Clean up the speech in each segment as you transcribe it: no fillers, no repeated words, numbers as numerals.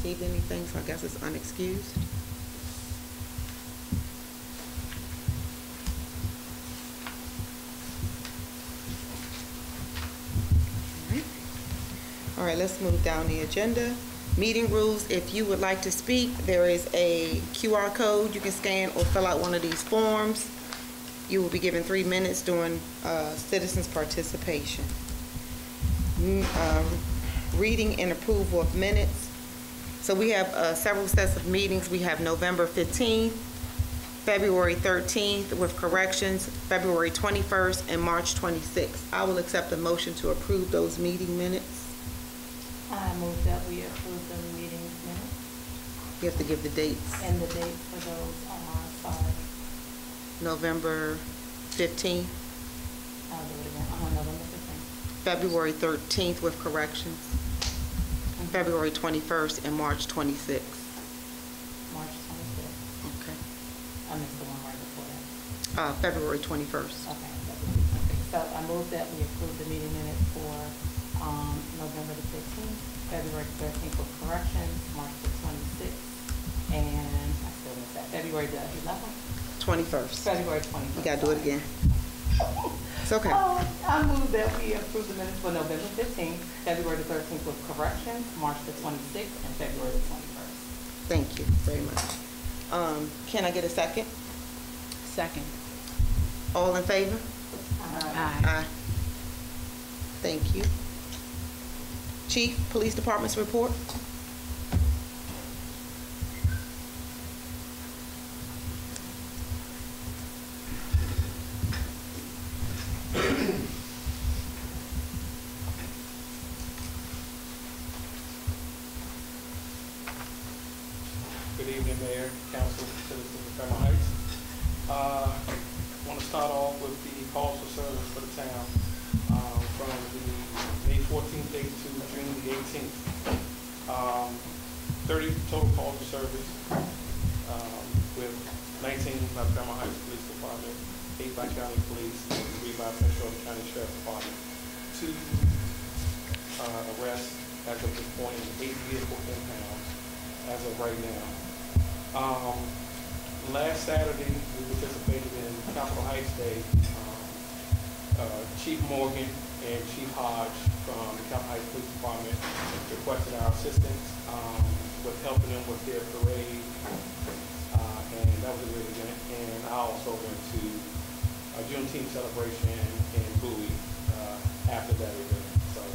received anything, so I guess it's unexcused. All right, let's move down the agenda. Meeting rules. If you would like to speak, there is a QR code. You can scan or fill out one of these forms. You will be given 3 minutes during citizens' participation. Reading and approval of minutes. So we have several sets of meetings. We have November 15th, February 13th with corrections, February 21st, and March 26th. I will accept a motion to approve those meeting minutes. I move that we approve the meeting minutes. You have to give the dates. And the dates for those are, sorry. November 15th. I'll do it again. November 15th. February 13th with corrections. February 21st and March 26th. March 26th. Okay. I missed the one right before that. February 21st. Okay. So I move that we approve the meeting minutes for November the 15th, February 13th with corrections, March the 26th, and I still missed that. February the 11th? 21st. February 21st. You gotta do it again. It's okay. I move that we approve the minutes for November 15th, February the 13th with corrections, March the 26th, and February the 21st. Thank you very much. Can I get a second? Second. All in favor? Aye. Aye. Thank you. Chief, Police Department's report. Good evening, Mayor, Council, citizens of Fairmount Heights. I want to start off with the calls for service for the town from the May 14th date to June the 18th. 30 total calls for service with 19 by the Fairmount Heights Police Department, 8 by County Police, and 3 by Prince George County Sheriff's Department. 2 arrests as of this point and 8 vehicle impounds as of right now. Last Saturday, we participated in Capitol Heights Day. Chief Morgan and Chief Hodge from the Capitol Heights Police Department requested our assistance with helping them with their parade, and that was a great event. And I also went to a Juneteenth celebration in Bowie after that event. So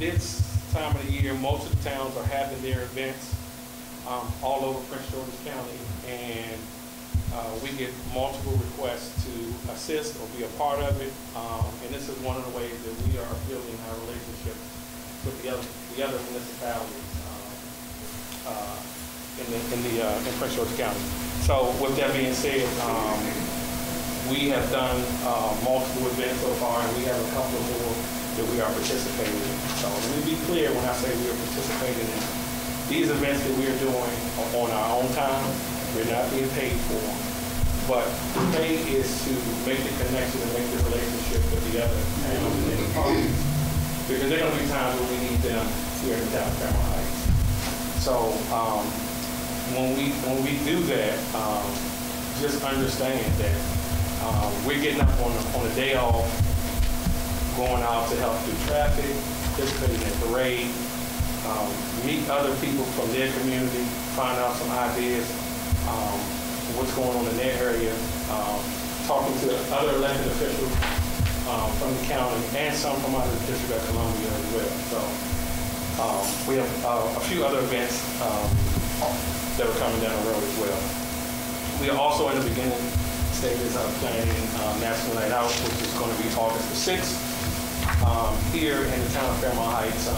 this time of the year, most of the towns are having their events all over Prince George's County, and we get multiple requests to assist or be a part of it, and this is one of the ways that we are building our relationships with the other municipalities in Prince George's County. So with that being said, we have done multiple events so far, and we have a couple more that we are participating in. So let me be clear when I say we are participating in these events that we are doing on our own time. We're not being paid for them. But the pay is to make the connection and make the relationship with the other towns and the parties. Because there are going to be times where we need them here in the town of Fairmount Heights. So when we do that, just understand that we're getting up on a day off, going out to help do traffic, participating in parade, meet other people from their community, find out some ideas, what's going on in their area, talking to other elected officials from the county and some from out of the District of Columbia as well. So we have a few other events that are coming down the road as well. We are also in the beginning stages of planning National Night Out, which is going to be August the 6th here in the town of Fairmount Heights.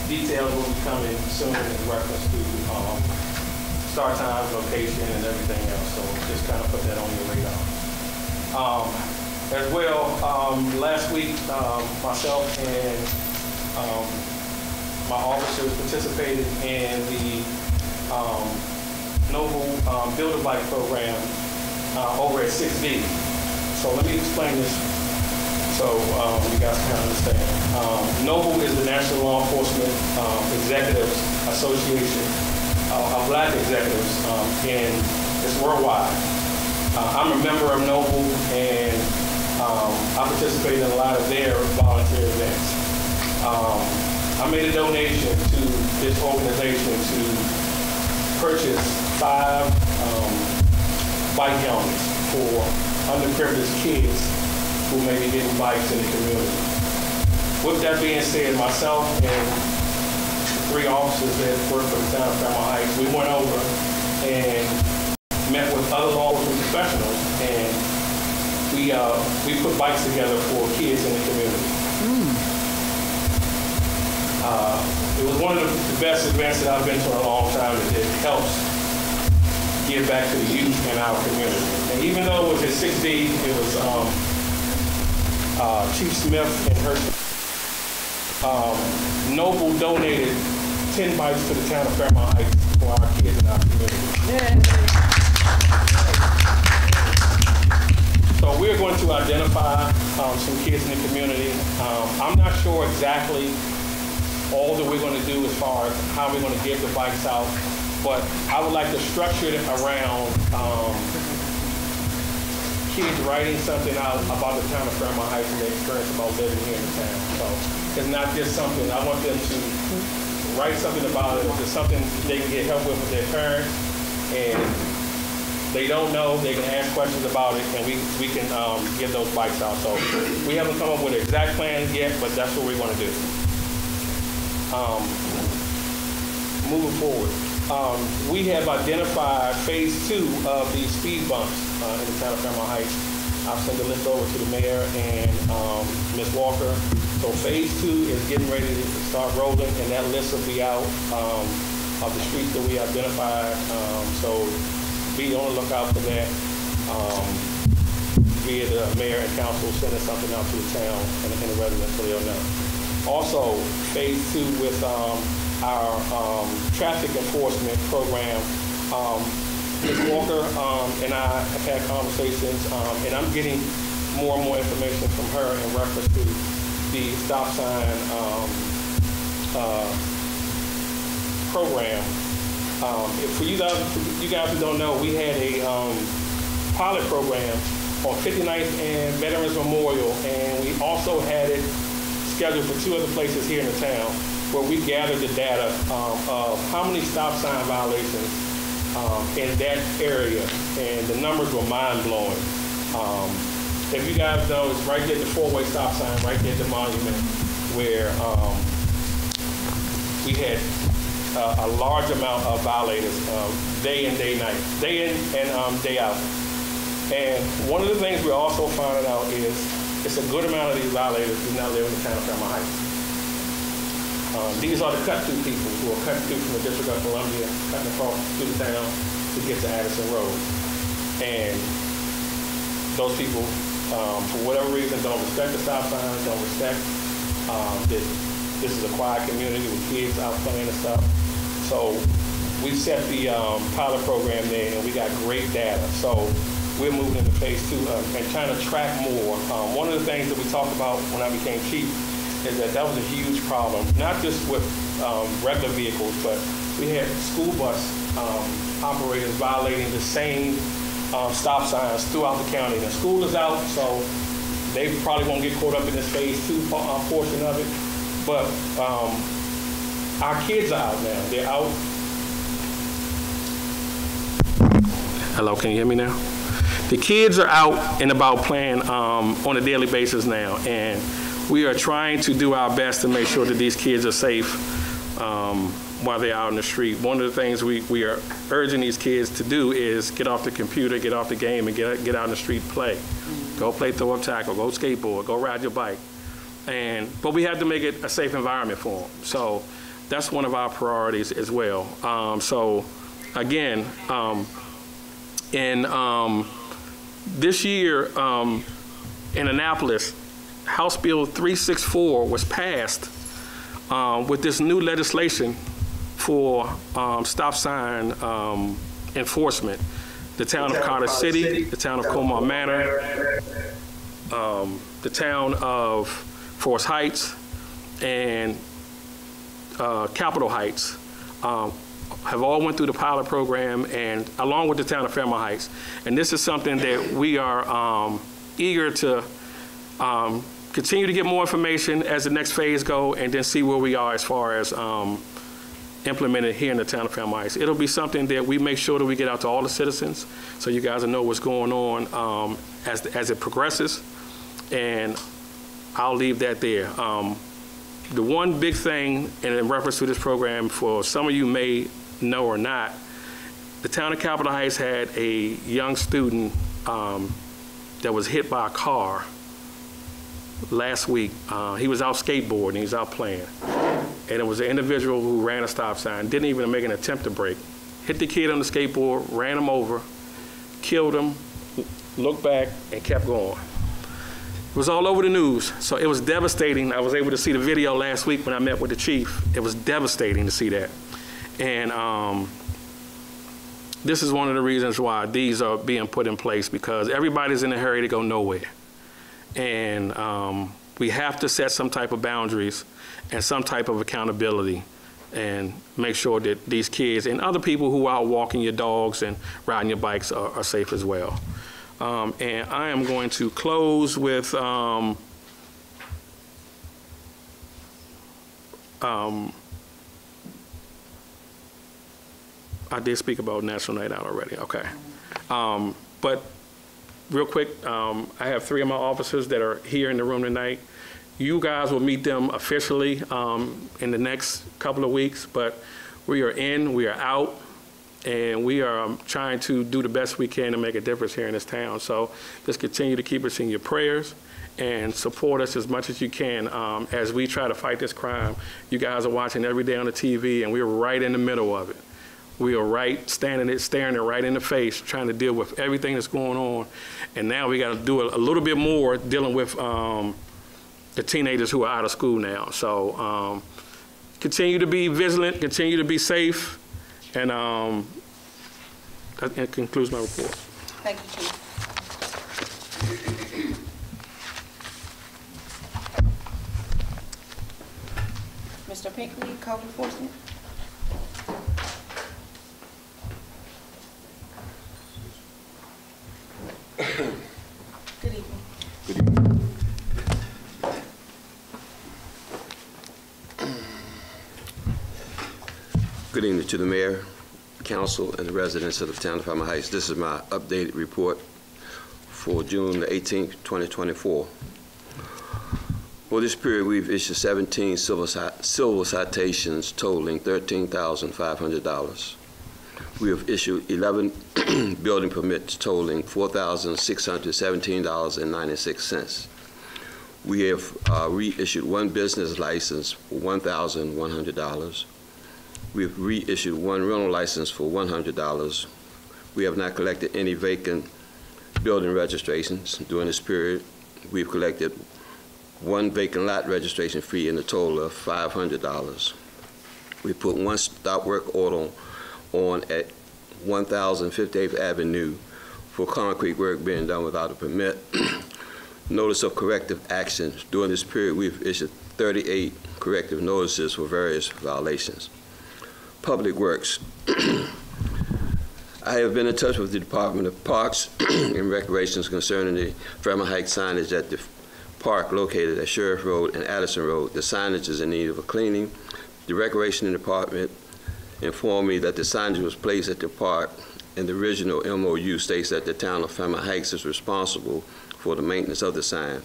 Details will be coming soon in reference to start times, location, and everything else. So just kind of put that on your radar. As well, last week, myself and my officers participated in the Noble Build a Bike program over at 6D. So let me explain this So you guys can understand. NOBLE is the National Law Enforcement Executives Association of Black executives, and it's worldwide. I'm a member of NOBLE, and I participate in a lot of their volunteer events. I made a donation to this organization to purchase 5 bike helmets for underprivileged kids who may be getting bikes in the community. With that being said, myself and 3 officers that work for the town of Fairmount Heights, we went over and met with other law enforcement professionals, and we put bikes together for kids in the community. It was one of the best events that I've been to in a long time. It helps give back to the youth in our community. And even though it was at 6D, it was Chief Smith and her NOBLE donated 10 bikes to the town of Fairmount Heights for our kids in our community. So we're going to identify some kids in the community. I'm not sure exactly all that we're going to do as far as how we're going to give the bikes out, but I would like to structure it around kids writing something out about the town of Fairmount Heights and their experience about living here in the town. So it's not just something, I want them to write something about it. If it's something they can get help with their parents, and they don't know, they can ask questions about it, and we can give those bikes out. So we haven't come up with an exact plan yet, but that's what we're going to do. Moving forward, we have identified phase 2 of these speed bumps in the town of Fairmount Heights. I'll send the list over to the mayor and Ms. Walker. So phase 2 is getting ready to start rolling, and that list will be out of the streets that we identified. So be on the lookout for that via the mayor and council sending something out to the town and the residents so they'll know. Also, phase 2 with our traffic enforcement program. Ms. Walker and I have had conversations, and I'm getting more and more information from her in reference to the stop sign program. For you guys who don't know, we had a pilot program on 59th and Veterans Memorial, and we also had it scheduled for 2 other places here in the town where we gathered the data of how many stop sign violations in that area, and the numbers were mind-blowing. If you guys know, it's right there at the 4-way stop sign, right there at the monument, where we had a large amount of violators, day in, day and day out. And one of the things we're also finding out is it's a good amount of these violators do not live in the town of Fairmount Heights. These are the cut-through people who are cutting through from the District of Columbia, cutting across through the town to get to Addison Road. And those people, for whatever reason, don't respect the stop signs, don't respect that this is a quiet community with kids out playing and stuff. So we set the pilot program there, and we got great data. So we're moving into phase 2 and trying to track more. One of the things that we talked about when I became chief is that was a huge problem, not just with regular vehicles, but we had school bus operators violating the same stop signs throughout the county. The school is out, so they probably won't get caught up in this phase 2 portion of it. But our kids are out now. They're out. Hello, can you hear me now? The kids are out and about playing on a daily basis now, and we are trying to do our best to make sure that these kids are safe while they're out in the street. One of the things we are urging these kids to do is get off the computer, get off the game, and get out in the street and play. Go play throw-up tackle, go skateboard, go ride your bike. But we have to make it a safe environment for them. So that's one of our priorities as well. So again, this year in Annapolis, House Bill 364 was passed with this new legislation for stop sign enforcement. The town of Carter City, the town of Comar Manor, the town of Forest Heights and Capitol Heights have all went through the pilot program, and along with the town of Fairmount Heights. And this is something that we are eager to continue to get more information as the next phase go, and then see where we are as far as implemented here in the town of Fairmount Heights. It'll be something that we make sure that we get out to all the citizens, so you guys will know what's going on as it progresses, and I'll leave that there. The one big thing in reference to this program, for some of you may know or not, the town of Capitol Heights had a young student that was hit by a car last week. He was out skateboarding, he was out playing. And it was an individual who ran a stop sign, didn't even make an attempt to brake, hit the kid on the skateboard, ran him over, killed him, looked back, and kept going. It was all over the news, so it was devastating. I was able to see the video last week when I met with the chief. It was devastating to see that. And this is one of the reasons why these are being put in place, because everybody's in a hurry to go nowhere. And we have to set some type of boundaries and some type of accountability, and make sure that these kids and other people who are out walking your dogs and riding your bikes are safe as well. And I am going to close with I did speak about National Night Out already, okay. But real quick, I have 3 of my officers that are here in the room tonight. You guys will meet them officially in the next couple of weeks, but we are in, we are out, and we are trying to do the best we can to make a difference here in this town. So just continue to keep us in your prayers and support us as much as you can as we try to fight this crime. You guys are watching every day on the TV, and we're right in the middle of it. We are right, staring it right in the face, trying to deal with everything that's going on. And now we got to do a little bit more dealing with the teenagers who are out of school now. So continue to be vigilant, continue to be safe, and that concludes my report. Thank you, Chief. Mr. Pinkley, code enforcement. Good evening. Good evening. Good evening to the mayor, council, and the residents of the town of Fairmount Heights. This is my updated report for June the 18th, 2024. For this period, we've issued 17 civil citations totaling $13,500. We have issued 11 building permits totaling $4,617.96. We have reissued 1 business license for $1,100. We have reissued 1 rental license for $100. We have not collected any vacant building registrations during this period. We've collected 1 vacant lot registration fee in a total of $500. We put 1 stop work order on at 1058th Avenue for concrete work being done without a permit. Notice of corrective action. During this period, we've issued 38 corrective notices for various violations. Public Works. I have been in touch with the Department of Parks and Recreations concerning the Fairmount Heights signage at the park located at Sheriff Road and Addison Road. The signage is in need of a cleaning. The Recreation Department informed me that the signage was placed at the park, and the original MOU states that the town of Fairmount Heights is responsible for the maintenance of the sign.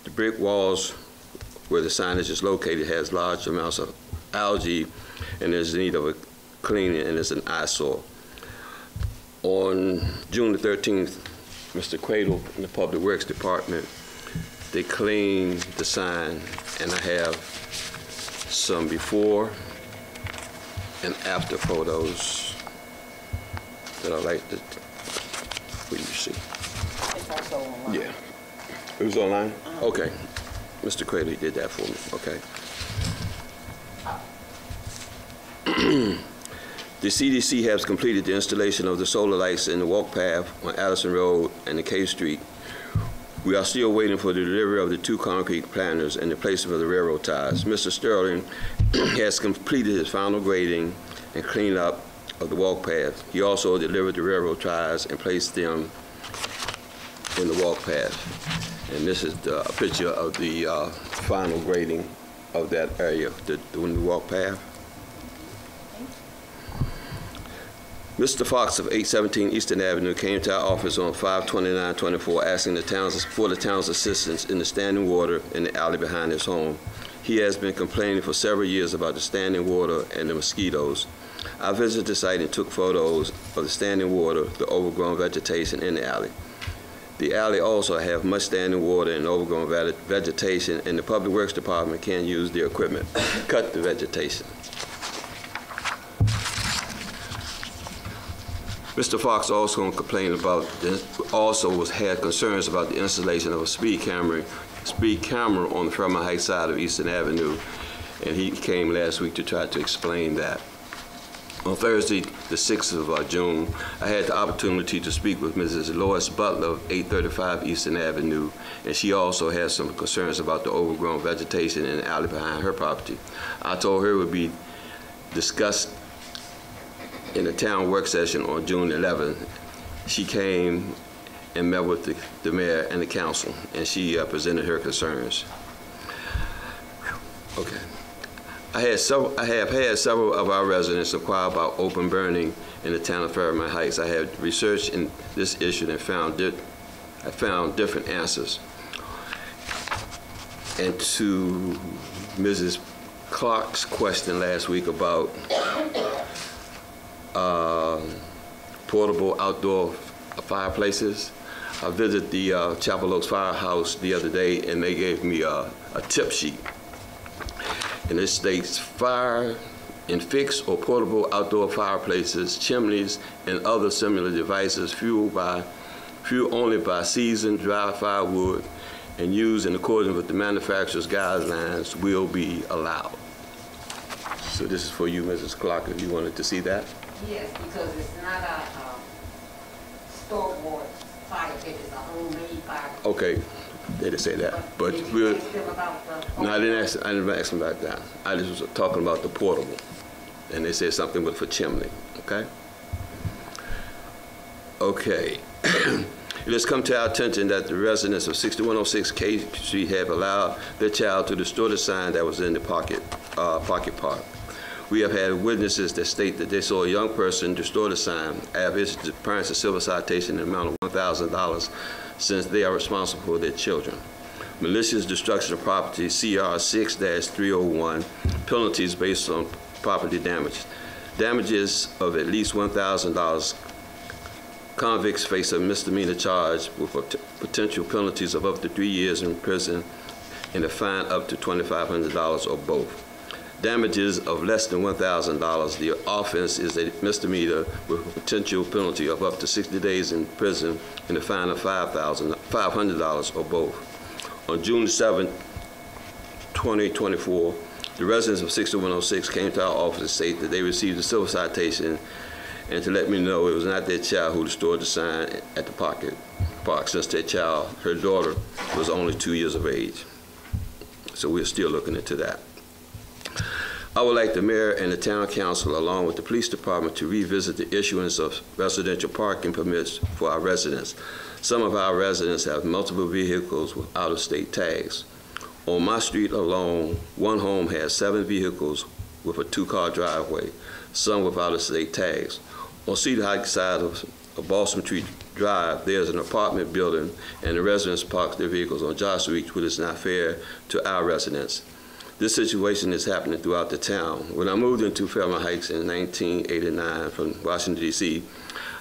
The brick walls where the signage is located has large amounts of algae and is in need of a cleaning and is an eyesore. On June the 13th, Mr. Cradle in the Public Works Department, they cleaned the sign, and I have some before and after photos that I like for you to see. It's also online. Yeah. It was online? Okay. Mr. Cradley did that for me. Okay. The CDC has completed the installation of the solar lights in the walk path on Addison Road and the K Street. We are still waiting for the delivery of the 2 concrete planters and the placement of the railroad ties. Mr. Sterling has completed his final grading and cleanup of the walk path. He also delivered the railroad ties and placed them in the walk path. And this is a picture of the final grading of that area, the new walk path. Mr. Fox of 817 Eastern Avenue came to our office on 5/29/24 asking for the town's assistance in the standing water in the alley behind his home. He has been complaining for several years about the standing water and the mosquitoes. I visited the site and took photos of the standing water, the overgrown vegetation in the alley. The alley also have much standing water and overgrown vegetation, and the Public Works Department can't use their equipment to cut the vegetation. Mr. Fox also complained about had concerns about the installation of a speed camera on the Fairmount Heights side of Eastern Avenue, and he came last week to try to explain that. On Thursday, the 6th of June, I had the opportunity to speak with Mrs. Lois Butler of 835 Eastern Avenue, and she also had some concerns about the overgrown vegetation in the alley behind her property. I told her it would be discussed in a town work session on June 11th. She came and met with the mayor and the council, and she presented her concerns. Okay. I have had several of our residents inquire about open burning in the town of Fairmount Heights. I have researched in this issue and found different answers. And to Mrs. Clark's question last week about portable outdoor fireplaces, I visited the Chapel Oaks Firehouse the other day, and they gave me a tip sheet. And it states fire and fixed or portable outdoor fireplaces, chimneys, and other similar devices fueled only by seasoned dry firewood and used in accordance with the manufacturer's guidelines will be allowed. So this is for you, Mrs. Clark, if you wanted to see that. Yes, because it's not a store-bought fire pit, it's a homemade fire pit. Okay, they didn't say that, but Did you we'll. ask them about the? No, I didn't ask them about that. I just was talking about the portable, and they said something with for chimney. Okay. Okay. It has come to our attention that the residents of 6106 K Street have allowed their child to destroy the sign that was in the pocket park. We have had witnesses that state that they saw a young person destroy the sign. I have issued the parents a civil citation in the amount of $1,000 since they are responsible for their children. Malicious destruction of property, CR 6-301, penalties based on property damage. Damages of at least $1,000. Convicts face a misdemeanor charge with potential penalties of up to 3 years in prison and a fine up to $2,500 or both. Damages of less than $1,000. The offense is a misdemeanor with a potential penalty of up to 60 days in prison and a fine of $500 or both. On June 7, 2024, the residents of 6106 came to our office and stated that they received a civil citation and to let me know it was not their child who destroyed the sign at the park, since their child, her daughter, was only 2 years of age. So we're still looking into that. I would like the mayor and the town council, along with the police department, to revisit the issuance of residential parking permits for our residents. Some of our residents have multiple vehicles with out-of-state tags. On my street alone, one home has 7 vehicles with a 2-car driveway, some with out-of-state tags. On Cedar Heights side of Balsam Tree Drive, there's an apartment building, and the residents park their vehicles on Josh Street, which is not fair to our residents. This situation is happening throughout the town. When I moved into Fairmount Heights in 1989 from Washington, D.C.,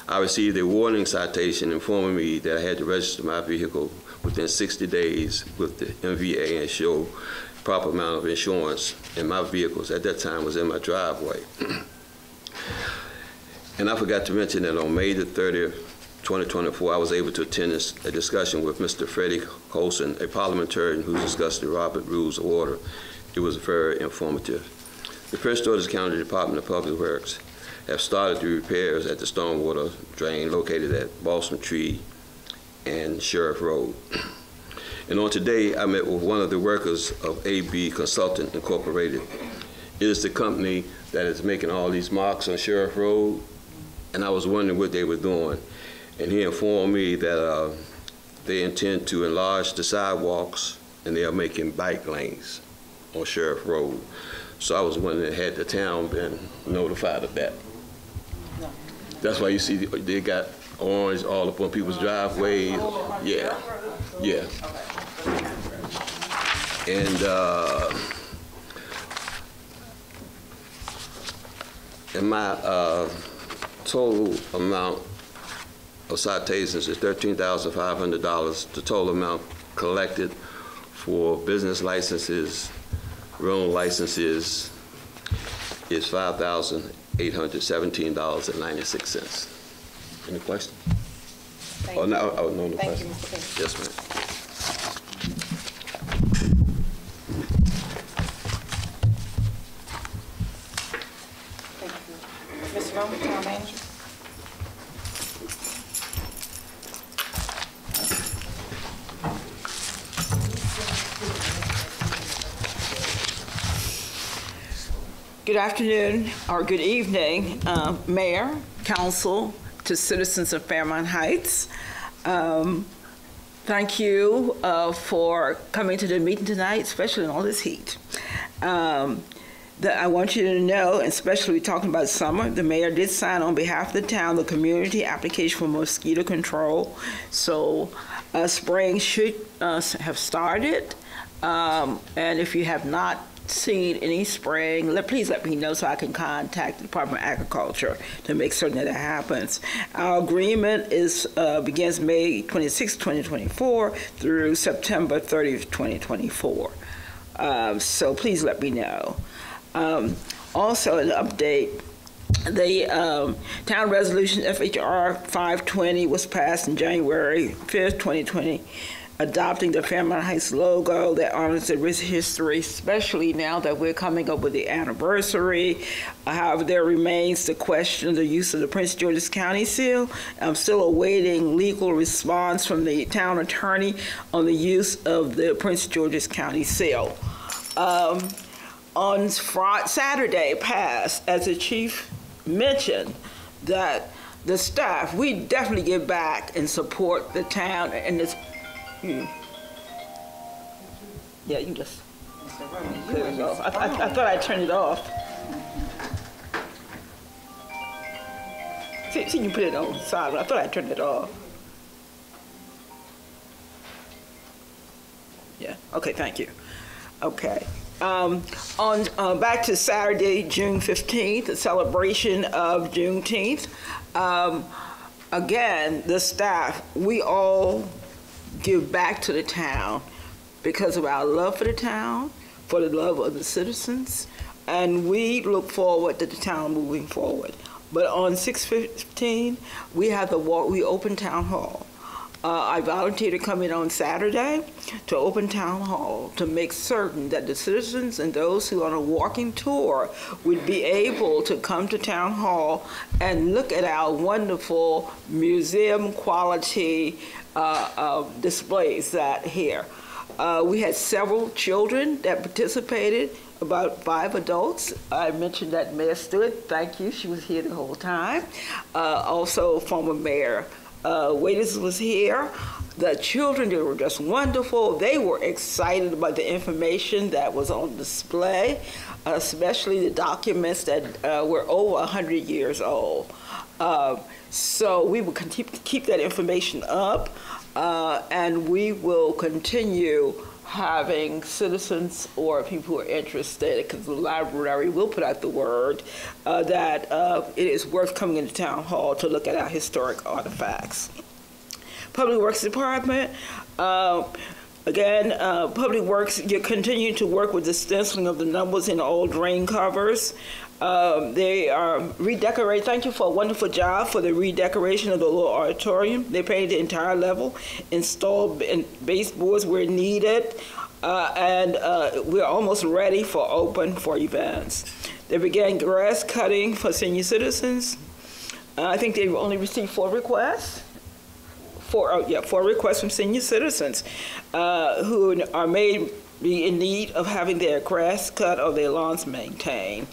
I received a warning citation informing me that I had to register my vehicle within 60 days with the MVA and show proper amount of insurance, and my vehicles at that time was in my driveway. And I forgot to mention that on May the 30th, 2024, I was able to attend a discussion with Mr. Freddie Colson, a parliamentarian who discussed the Robert Rules of Order. It was very informative. The Prince George's County Department of Public Works have started the repairs at the stormwater drain located at Balsam Tree and Sheriff Road. And on today, I met with one of the workers of AB Consultant Incorporated. It is the company that is making all these marks on Sheriff Road, and I was wondering what they were doing. And he informed me that they intend to enlarge the sidewalks, and they are making bike lanes on Sheriff Road. So I was wondering, had the town been notified of that? No. That's why you see they got orange all up on people's driveways. Yeah, yeah. And my total amount of citations is $13,500. The total amount collected for business licenses, road licenses, is $5,817.96. Any questions? Thank Oh, you. no, oh, no, no Thank you, questions. Mr. Payne. Yes, ma'am. Thank you. Mr. Roman, town manager? Good afternoon or good evening, Mayor, Council, to citizens of Fairmount Heights. Thank you for coming to the meeting tonight, especially in all this heat. I want you to know, especially we're talking about summer, the mayor did sign on behalf of the town the community application for mosquito control. So spring should have started. And if you have not seen any spraying, please let me know so I can contact the Department of Agriculture to make certain that it happens. Our agreement begins May 26, 2024 through September 30th, 2024. So please let me know. Also, an update. The town resolution FHR 520 was passed on January 5th, 2020, adopting the Fairmount Heights logo that honors the rich history, especially now that we're coming up with the anniversary. However, there remains the question of the use of the Prince George's County seal. I'm still awaiting legal response from the town attorney on the use of the Prince George's County seal. On Saturday past, as the chief mentioned, that the staff, we definitely give back and support the town and this. Yeah, you just put it off. I thought I turned it off. See, you put it on silent. I thought I turned it off. Yeah. Okay. Thank you. Okay. Back to Saturday, June 15th, the celebration of Juneteenth. Again, the staff, we all give back to the town because of our love for the town, for the love of the citizens, and we look forward to the town moving forward. But on 6/15, we have we open town hall. I volunteered to come in on Saturday to open town hall to make certain that the citizens and those who are on a walking tour would be able to come to town hall and look at our wonderful museum quality displays that here. We had several children that participated, about 5 adults. I mentioned that Mayor Stewart, thank you, she was here the whole time. Also former Mayor Waiters was here. The children, they were just wonderful. They were excited about the information that was on display, especially the documents that were over 100 years old. So we will keep that information up, and we will continue having citizens or people who are interested, because the library will put out the word that it is worth coming into town hall to look at our historic artifacts. Public Works Department, again, Public Works, you continue to work with the stenciling of the numbers in all drain covers. They are redecorate. Thank you for a wonderful job for the redecoration of the little auditorium. They painted the entire level, installed baseboards where needed, and we're almost ready for open for events. They began grass cutting for senior citizens. I think they've only received 4 requests for requests from senior citizens who are may be in need of having their grass cut or their lawns maintained.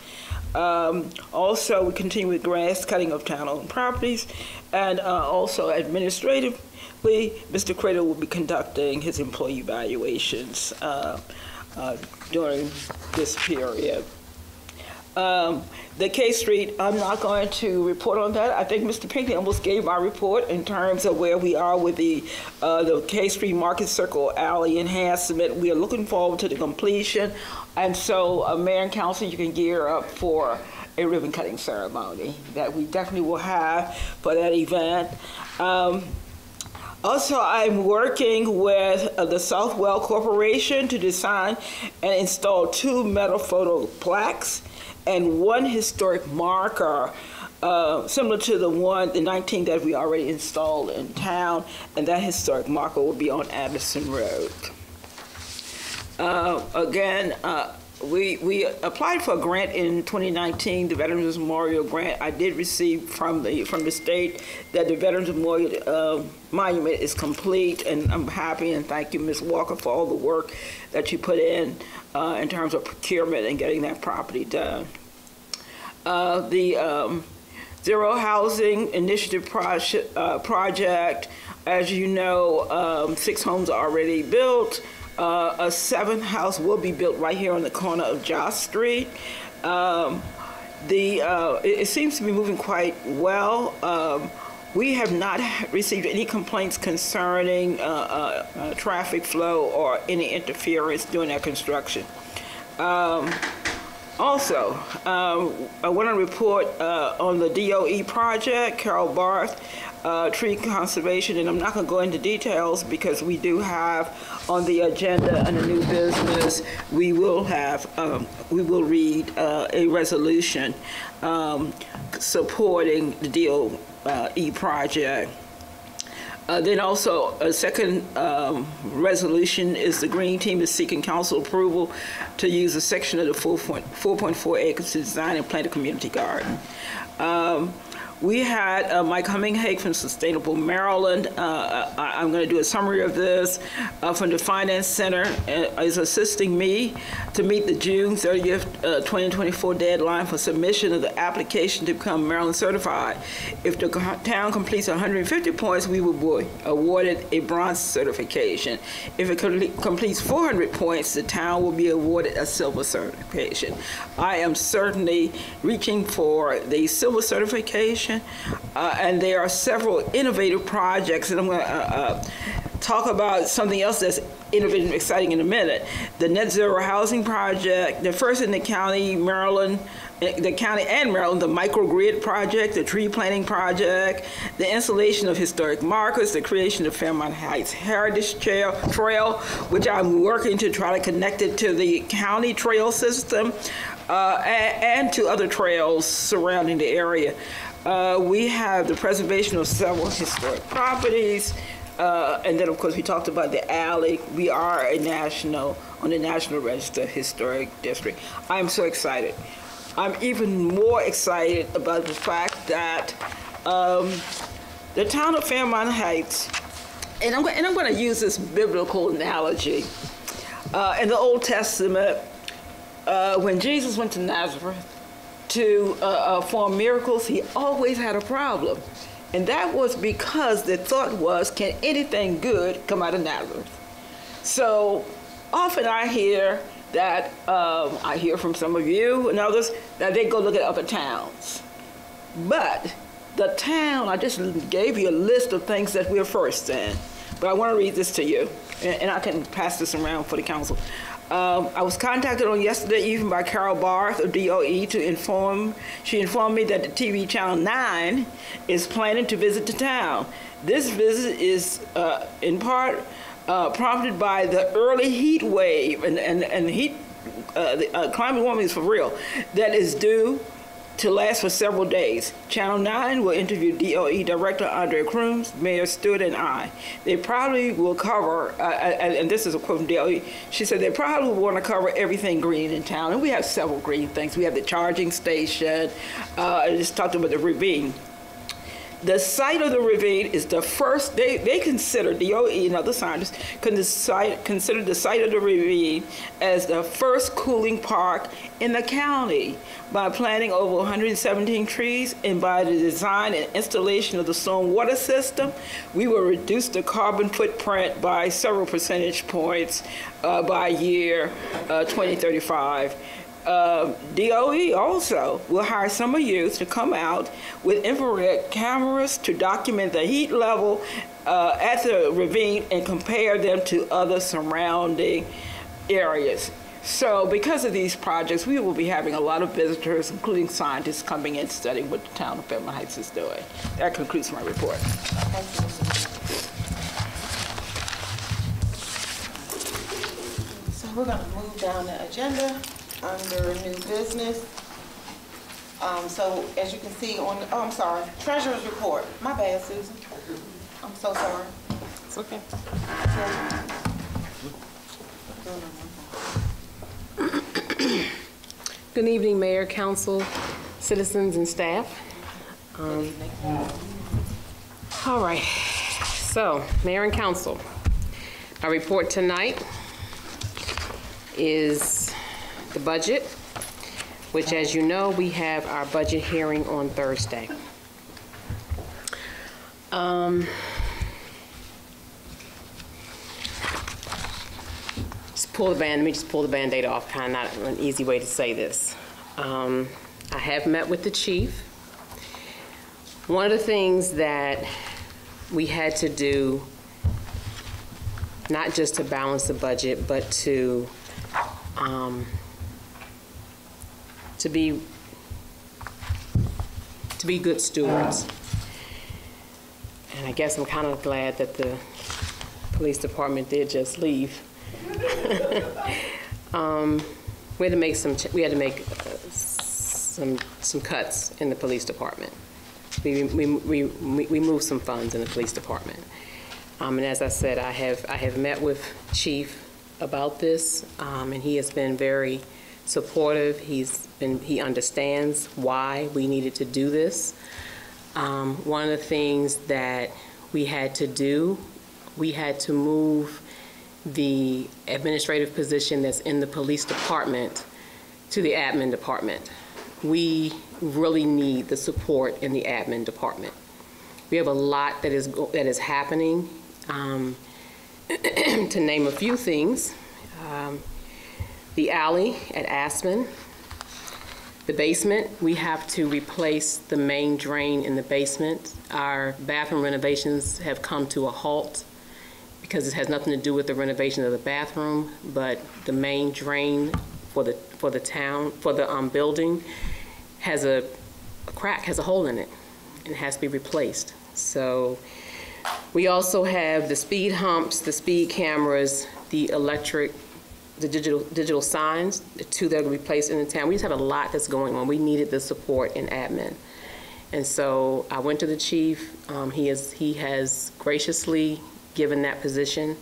Also, we continue with grass cutting of town-owned properties, and also administratively, Mr. Crater will be conducting his employee evaluations during this period. The K Street, I'm not going to report on that. I think Mr. Pinkley almost gave my report in terms of where we are with the K Street Market Circle Alley enhancement. We are looking forward to the completion. And so, Mayor and Council, you can gear up for a ribbon cutting ceremony that we definitely will have for that event. Also, I'm working with the Southwell Corporation to design and install 2 metal photo plaques and 1 historic marker, similar to the 19 that we already installed in town, and that historic marker will be on Addison Road. We applied for a grant in 2019, the Veterans Memorial Grant. I did receive from the state that the Veterans Memorial Monument is complete, and I'm happy and thank you, Ms. Walker, for all the work that you put in terms of procurement and getting that property done. The Zero Housing Initiative project, as you know, 6 homes are already built. A 7th house will be built right here on the corner of Joss Street. It seems to be moving quite well. We have not received any complaints concerning traffic flow or any interference during that construction. Also, I want to report on the DOE project, Carol Barth, tree conservation, and I'm not going to go into details because we do have on the agenda under new business, we will read a resolution supporting the DOE project. Then also a second resolution is the Green Team is seeking council approval to use a section of the 4.4 acres to design and plant a community garden. We had Mike Humminghaig from Sustainable Maryland. I'm going to do a summary of this from the Finance Center is assisting me to meet the June 30th, 2024 deadline for submission of the application to become Maryland certified. If the town completes 150 points, we will be awarded a bronze certification. If it completes 400 points, the town will be awarded a silver certification. I am certainly reaching for the silver certification. And there are several innovative projects, and I'm going to talk about something else that's innovative and exciting in a minute. The Net Zero Housing Project, the first in the county, Maryland, the county and Maryland, the microgrid project, the tree planting project, the installation of historic markers, the creation of Fairmount Heights Heritage Trail, which I'm working to try to connect it to the county trail system and to other trails surrounding the area. We have the preservation of several historic properties, and then of course we talked about the alley. We are on the National Register Historic District. I'm so excited. I'm even more excited about the fact that the town of Fairmount Heights, and I'm going to use this biblical analogy. In the Old Testament, when Jesus went to Nazareth to perform miracles, he always had a problem. And that was because the thought was, can anything good come out of Nazareth? So often I hear that, I hear from some of you and others, that they go look at other towns. But the town, I just gave you a list of things that we're first in. But I want to read this to you, and I can pass this around for the council. I was contacted on yesterday evening by Carol Barth of DOE she informed me that the TV channel 9 is planning to visit the town. This visit is in part prompted by the early heat wave and heat, climate warming is for real, that is due to last for several days. Channel 9 will interview DOE Director Andre Crooms, Mayor Stewart, and I. They probably will cover, and this is a quote from DOE, she said they probably will want to cover everything green in town, and we have several green things. We have the charging station, I just talked about the ravine. The site of the ravine is the first, they consider, DOE and other scientists consider the site of the ravine as the first cooling park in the county. By planting over 117 trees and by the design and installation of the storm water system, we will reduce the carbon footprint by several percentage points by year 2035. DOE also will hire summer youth to come out with infrared cameras to document the heat level at the ravine and compare them to other surrounding areas. So because of these projects, we will be having a lot of visitors, including scientists, coming in studying what the town of Fairmount Heights is doing. That concludes my report. So we're gonna move down the agenda under new business. So as you can see on, I'm sorry, treasurer's report. My bad, Susan. I'm so sorry. It's okay. Good evening, Mayor, Council, citizens, and staff. All right, so Mayor and Council, our report tonight is the budget, which, as you know, we have our budget hearing on Thursday. Let me just pull the Band-Aid off, kind of not an easy way to say this. I have met with the chief. One of the things that we had to do, not just to balance the budget, but to be good stewards. And I guess I'm kind of glad that the police department did just leave. We had to make some cuts in the police department. We moved some funds in the police department. And as I said, I have met with Chief about this, and he has been very supportive. He understands why we needed to do this. One of the things that we had to do, we had to move the administrative position that's in the police department to the admin department. We really need the support in the admin department. We have a lot that is happening. To name a few things, the alley at Aspen, the basement, we have to replace the main drain in the basement. Our bathroom renovations have come to a halt because it has nothing to do with the renovation of the bathroom, but the main drain for the building has a crack, has a hole in it, and it has to be replaced. So we also have the speed humps, the speed cameras, the digital signs, the two that are replaced in the town. We just have a lot that's going on. We needed the support in admin. And so I went to the chief. He has graciously given that position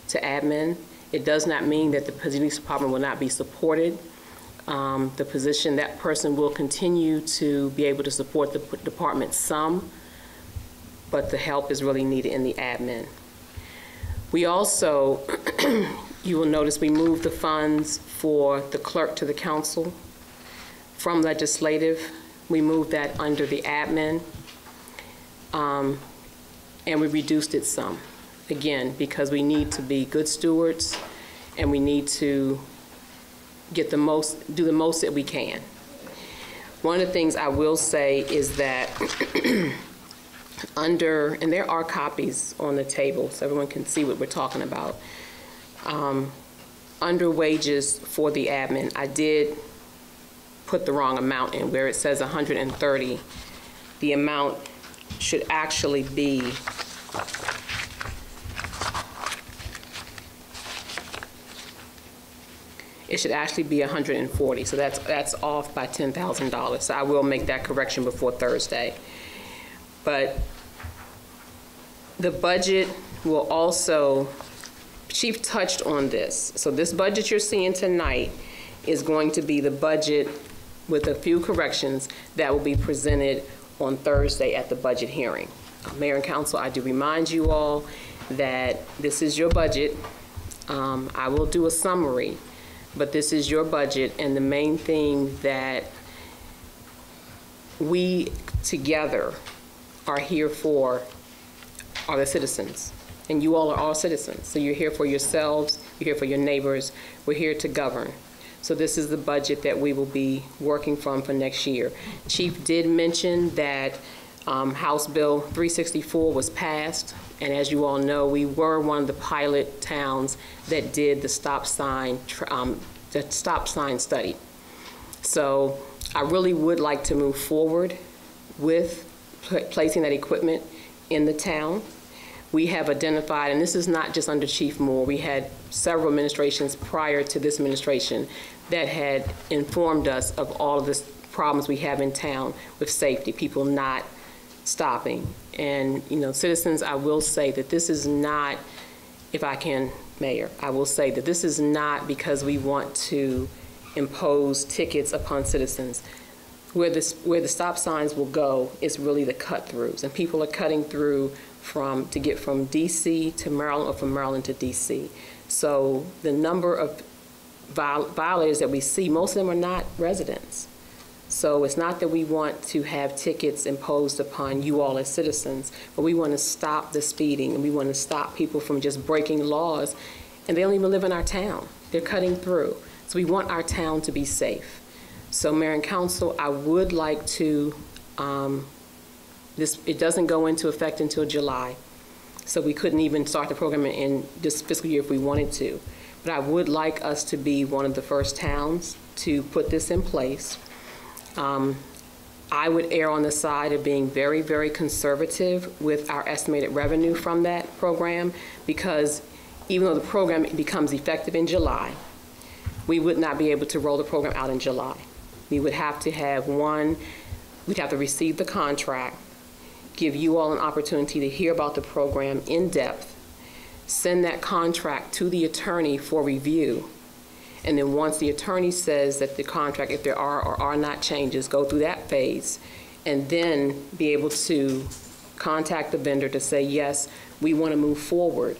to admin. It does not mean that the police department will not be supported. The position, that person will continue to be able to support the department some, but the help is really needed in the admin. We also, you will notice we moved the funds for the clerk to the council from legislative. We moved that under the admin, and we reduced it some. Again, because we need to be good stewards and we need to do the most that we can. One of the things I will say is that and there are copies on the table so everyone can see what we're talking about. Under wages for the admin, I did put the wrong amount in where it says 130. The amount should actually be it should actually be 140, so that's off by $10,000. So I will make that correction before Thursday. But the budget will also, Chief touched on this. So this budget you're seeing tonight is going to be the budget with a few corrections that will be presented on Thursday at the budget hearing. Mayor and Council, I do remind you all that this is your budget. I will do a summary, but this is your budget, and the main thing that we together are here for are the citizens. And you all are all citizens. So you're here for yourselves, you're here for your neighbors, we're here to govern. So this is the budget that we will be working from for next year. Chief did mention that House Bill 364 was passed, and as you all know, we were one of the pilot towns that did the stop sign study. So I really would like to move forward with placing that equipment in the town. We have identified, and this is not just under Chief Moore, we had several administrations prior to this administration that had informed us of all of the problems we have in town with safety, people not stopping. And, you know, citizens, I will say that this is not, if I can, Mayor, I will say that this is not because we want to impose tickets upon citizens. Where the stop signs will go is really the cut-throughs, and people are cutting through to get from DC to Maryland or from Maryland to DC. So the number of violators that we see, most of them are not residents. So it's not that we want to have tickets imposed upon you all as citizens, but we want to stop the speeding, and we want to stop people from just breaking laws, and they don't even live in our town. They're cutting through. So we want our town to be safe. So Mayor and Council, I would like to, it doesn't go into effect until July, so we couldn't even start the program in this fiscal year if we wanted to. But I would like us to be one of the first towns to put this in place. I would err on the side of being very, very conservative with our estimated revenue from that program, because even though the program becomes effective in July, we would not be able to roll the program out in July. We would have to have we'd have to receive the contract, give you all an opportunity to hear about the program in depth, send that contract to the attorney for review, and then once the attorney says that the contract, if there are or are not changes, go through that phase, and then be able to contact the vendor to say, yes, we want to move forward.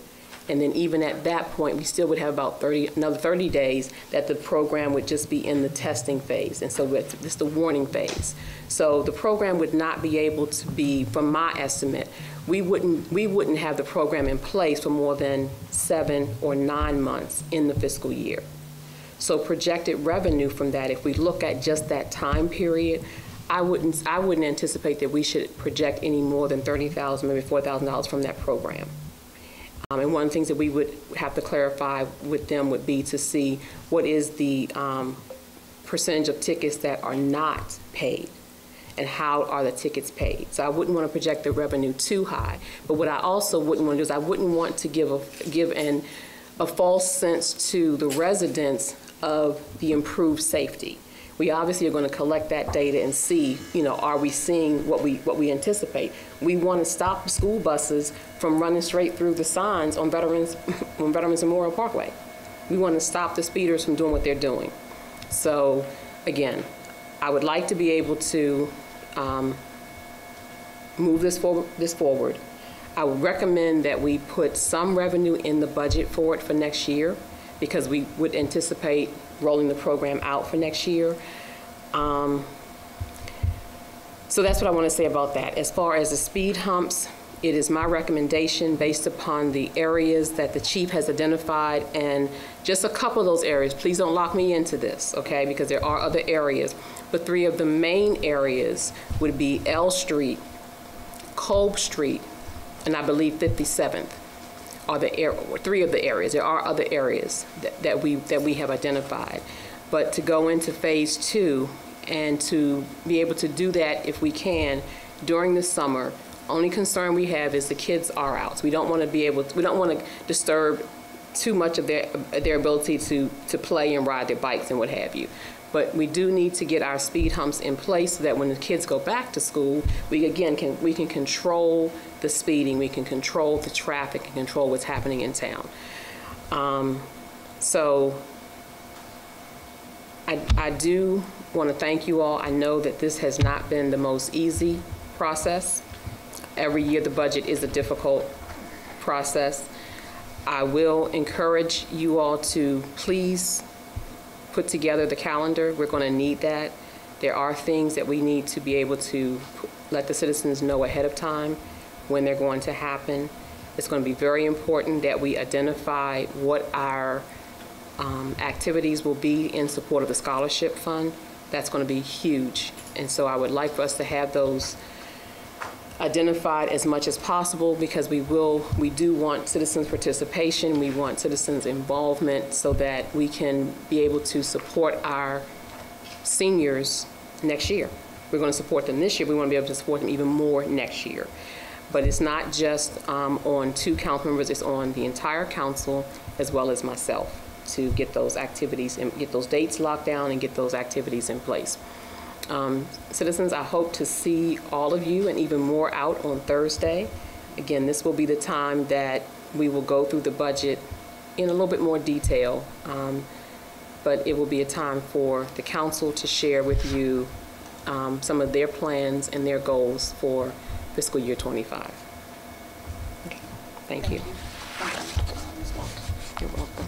And then even at that point, we still would have about another 30 days that the program would just be in the testing phase. And so it's the warning phase. So the program would not be able to be, from my estimate, we wouldn't have the program in place for more than 7 or 9 months in the fiscal year. So projected revenue from that, if we look at just that time period, I wouldn't anticipate that we should project any more than $30,000, maybe $4,000 from that program. And one of the things that we would have to clarify with them would be to see what is the percentage of tickets that are not paid and how are the tickets paid. So I wouldn't want to project the revenue too high. But what I also wouldn't want to do is I wouldn't want to give a false sense to the residents of the improved safety. We obviously are going to collect that data and see, you know, are we seeing what we anticipate? We want to stop the school buses from running straight through the signs on Veterans Memorial Parkway. We want to stop the speeders from doing what they're doing. So, again, I would like to be able to move this forward. I would recommend that we put some revenue in the budget for it for next year, because we would anticipate rolling the program out for next year. So that's what I want to say about that. As far as the speed humps, it is my recommendation based upon the areas that the chief has identified, and just a couple of those areas. Please don't lock me into this, okay, because there are other areas. But 3 of the main areas would be L Street, Kolb Street, and I believe 57th. Are 3 of the areas. There are other areas that we have identified. But to go into phase 2 and to be able to do that, if we can, during the summer, only concern we have is the kids are out. So we don't want to disturb too much of their ability to play and ride their bikes and what have you. But we do need to get our speed humps in place so that when the kids go back to school, we can control the speeding, we can control the traffic, and control what's happening in town. So I do want to thank you all. I know that this has not been the most easy process. Every year, the budget is a difficult process. I will encourage you all to please put together the calendar. We're going to need that. There are things that we need to be able to let the citizens know ahead of time when they're going to happen. It's going to be very important that we identify what our activities will be in support of the scholarship fund. That's going to be huge. And so I would like for us to have those identified as much as possible, because we do want citizens' participation, we want citizens' involvement, so that we can be able to support our seniors next year. We're going to support them this year. We want to be able to support them even more next year. But it's not just on 2 council members, it's on the entire council as well as myself to get those activities and get those dates locked down and get those activities in place. Citizens, I hope to see all of you and even more out on Thursday. Again, this will be the time that we will go through the budget in a little bit more detail, but it will be a time for the council to share with you some of their plans and their goals for fiscal year 25. Okay. Thank you. You're welcome.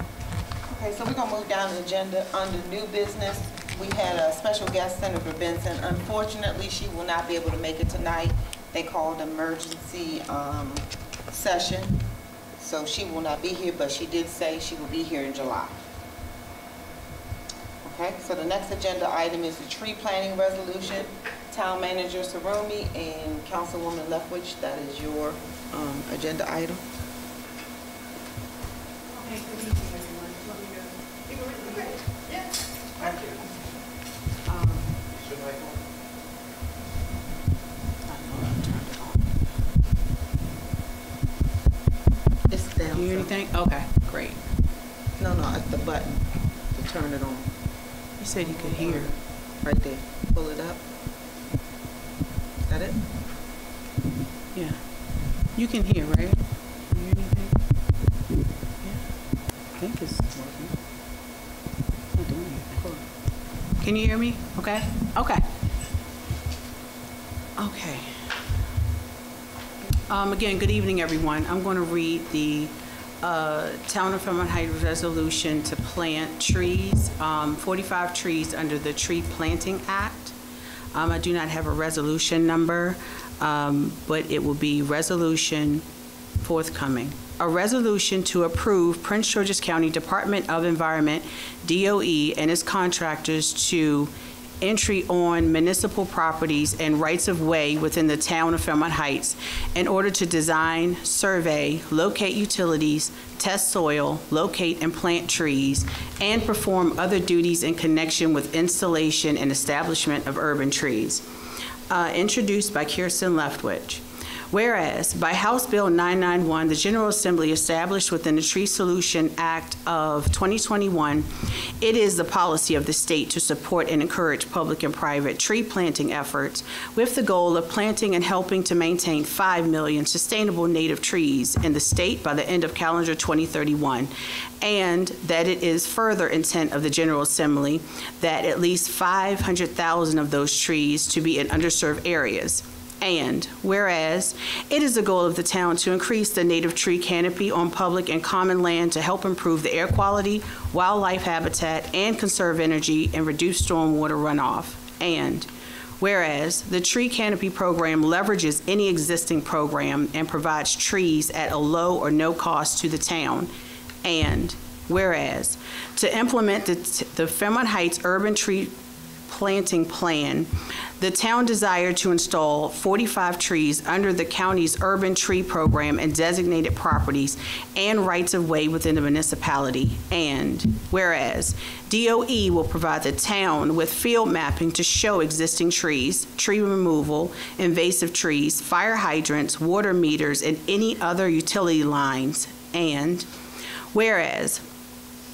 Okay, so we're gonna move down the agenda under new business. We had a special guest, Senator Benson. Unfortunately, she will not be able to make it tonight. They called emergency session, so she will not be here, but she did say she will be here in July. Okay, so the next agenda item is the tree planting resolution. Town Manager Sarumi and Councilwoman Leftwich, that is your agenda item. Okay, good evening, everyone. You want me to give a written credit? Yeah. Thank you. Should I go? I know I turned it on. It's down. Do you hear anything? Okay, great. No, it's the button to turn it on. You said you could hear. Right there. Pull it up. Is that it? Yeah. You can hear, right? Can you hear anything? Yeah. I think it's working. Not doing anything. Can you hear me? Okay? Okay. Okay. Again, good evening, everyone. I'm going to read the Town of Fairmount Heights resolution to plant trees, 45 trees under the Tree Planting Act. I do not have a resolution number, but it will be resolution forthcoming. A resolution to approve Prince George's County Department of Environment, DOE, and its contractors to entry on municipal properties and rights-of-way within the town of Fairmount Heights in order to design, survey, locate utilities, test soil, locate and plant trees, and perform other duties in connection with installation and establishment of urban trees. Introduced by Kirsten Leftwich. Whereas, by House Bill 991, the General Assembly established within the Tree Solution Act of 2021, it is the policy of the state to support and encourage public and private tree planting efforts with the goal of planting and helping to maintain 5 million sustainable native trees in the state by the end of calendar 2031, and that it is further intent of the General Assembly that at least 500,000 of those trees to be in underserved areas. And whereas it is the goal of the town to increase the native tree canopy on public and common land to help improve the air quality, wildlife habitat, and conserve energy and reduce stormwater runoff. And whereas the tree canopy program leverages any existing program and provides trees at a low or no cost to the town. And whereas to implement the Fairmount Heights Urban Tree Planting Plan, the town desired to install 45 trees under the county's urban tree program and designated properties and rights-of-way within the municipality. And whereas DOE will provide the town with field mapping to show existing trees, tree removal, invasive trees, fire hydrants, water meters, and any other utility lines. And whereas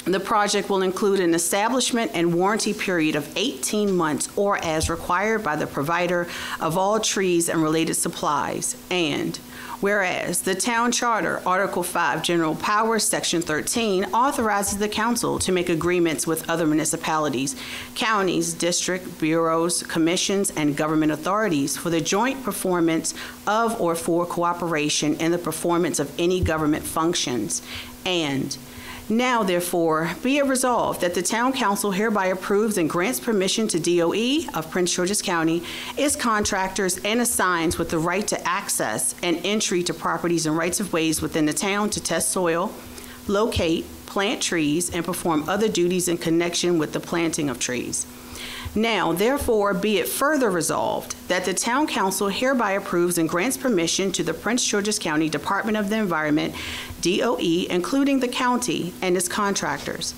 The project will include an establishment and warranty period of 18 months or as required by the provider of all trees and related supplies. And whereas the Town Charter, Article 5, General Powers, Section 13, authorizes the council to make agreements with other municipalities, counties, district, bureaus, commissions, and government authorities for the joint performance of or for cooperation in the performance of any government functions. And now, therefore, be it resolved that the Town Council hereby approves and grants permission to DOE of Prince George's County, its contractors, and assigns with the right to access and entry to properties and rights-of-ways within the town to test soil, locate, plant trees, and perform other duties in connection with the planting of trees. Now, therefore, be it further resolved that the Town Council hereby approves and grants permission to the Prince George's County Department of the Environment, DOE, including the county and its contractors.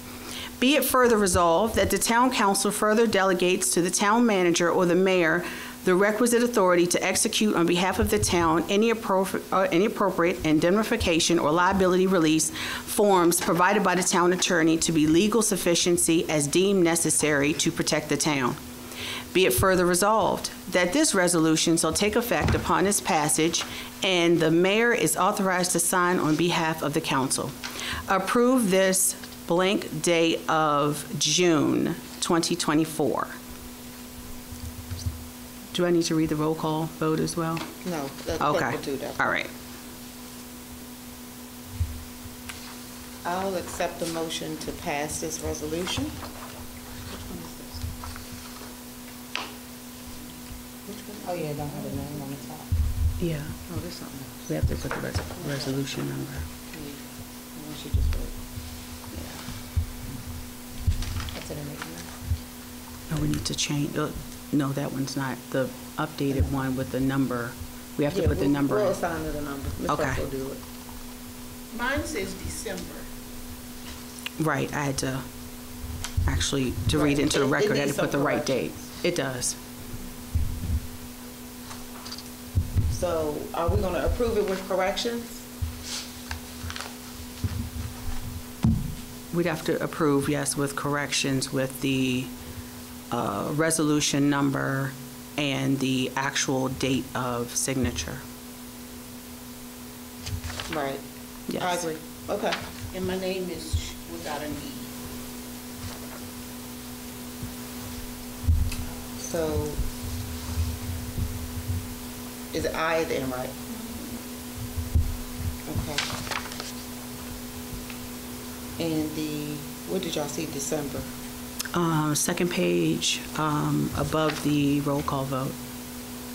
Be it further resolved that the Town Council further delegates to the town manager or the mayor the requisite authority to execute on behalf of the town any appropriate indemnification or liability release forms provided by the town attorney to be legal sufficiency as deemed necessary to protect the town. Be it further resolved that this resolution shall take effect upon its passage and the mayor is authorized to sign on behalf of the council. Approve this blank day of June 2024. Do I need to read the roll call vote as well? No, the clerk Okay. will do that. All right. I'll accept the motion to pass this resolution. Oh, yeah, don't have the name on the top. Yeah, Oh, there's something else. we have to put the resolution number. I want you to just wait. That's it, in the email. No, we need to change, no, that one's not, the updated one with the number. We have to put the number We'll in. assign it a number. Ms. Okay. Ruff will do it. Mine says December. Right, I had to, actually, to read Right. into the It record, I had needs to put the some right date. corrections. It does. So are we going to approve it with corrections? We'd have to approve, yes, with corrections with the resolution number and the actual date of signature. Right. Yes. I agree. Okay. And my name is without an E. So is it I at the end, right? Okay. And what did y'all see, December? Second page, above the roll call vote.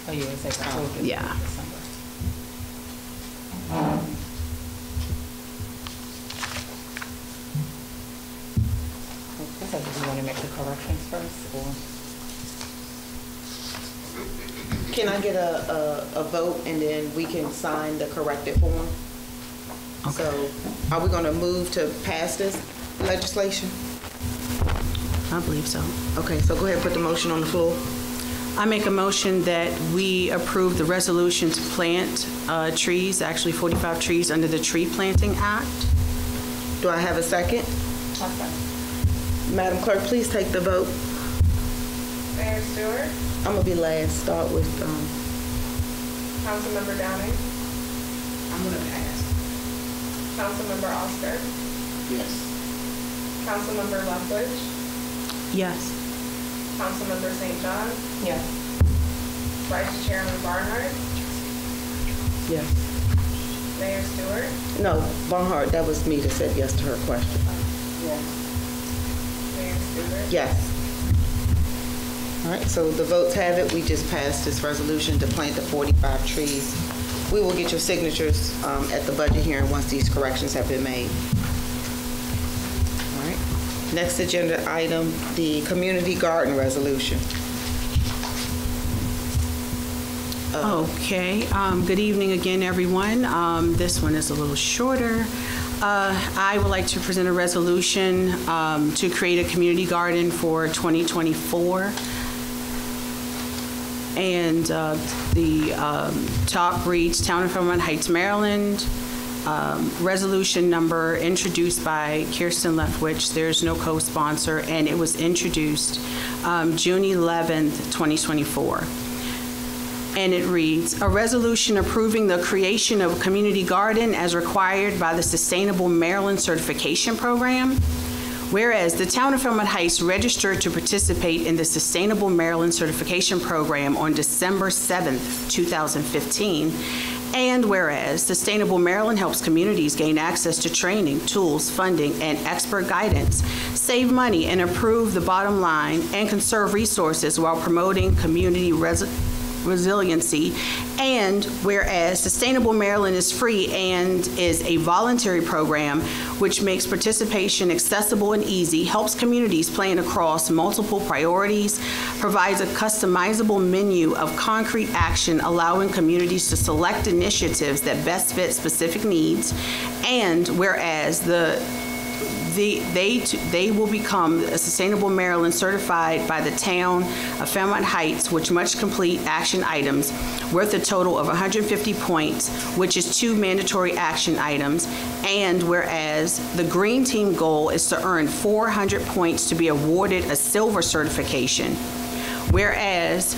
Oh, yeah, it says approved in Yeah. December. So do you want to make the corrections first, or? Can I get a vote and then we can sign the corrected form? So are we going to move to pass this legislation? I believe so. Okay, so go ahead and put the motion on the floor. I make a motion that we approve the resolution to plant trees, actually 45 trees under the Tree Planting Act. Do I have a second? Madam Clerk, please take the vote. Mayor Stewart, I'm going to be last. Start with, Councilmember Downing, I'm gonna pass. Councilmember Oscar, Yes. Councilmember Lethbridge, Yes. Councilmember St. John, Yes. Vice Chairman Barnhart, Yes. Mayor Stewart, no, Barnhart, that was me that said yes to her question. Mayor Stewart. Yes. All right, so the votes have it. We just passed this resolution to plant the 45 trees. We will get your signatures at the budget hearing once these corrections have been made. All right. Next agenda item, the community garden resolution. Okay, good evening again, everyone. This one is a little shorter. I would like to present a resolution to create a community garden for 2024. And the top reads, Town of Fairmount Heights, Maryland, resolution number introduced by Kirsten Leftwich. There's no co-sponsor, and it was introduced June 11th, 2024. And it reads, a resolution approving the creation of a community garden as required by the Sustainable Maryland Certification Program. Whereas the town of Fairmount Heights registered to participate in the Sustainable Maryland Certification Program on December 7th, 2015. And whereas Sustainable Maryland helps communities gain access to training, tools, funding, and expert guidance, save money and improve the bottom line, and conserve resources while promoting community resiliency. And whereas Sustainable Maryland is free and is a voluntary program which makes participation accessible and easy, helps communities plan across multiple priorities, provides a customizable menu of concrete action allowing communities to select initiatives that best fit specific needs, and whereas they will become a Sustainable Maryland certified by the town of Fairmount Heights, which must complete action items worth a total of 150 points, which is 2 mandatory action items. And whereas the Green Team goal is to earn 400 points to be awarded a silver certification. Whereas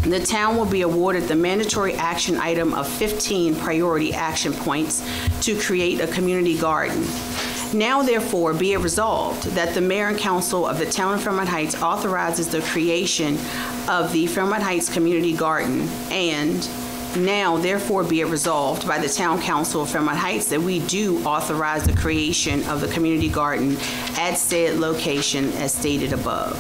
the town will be awarded the mandatory action item of 15 priority action points to create a community garden. Now, therefore, be it resolved that the mayor and council of the town of Fairmount Heights authorizes the creation of the Fairmount Heights Community Garden, and now, therefore, be it resolved by the town council of Fairmount Heights that we do authorize the creation of the community garden at said location as stated above.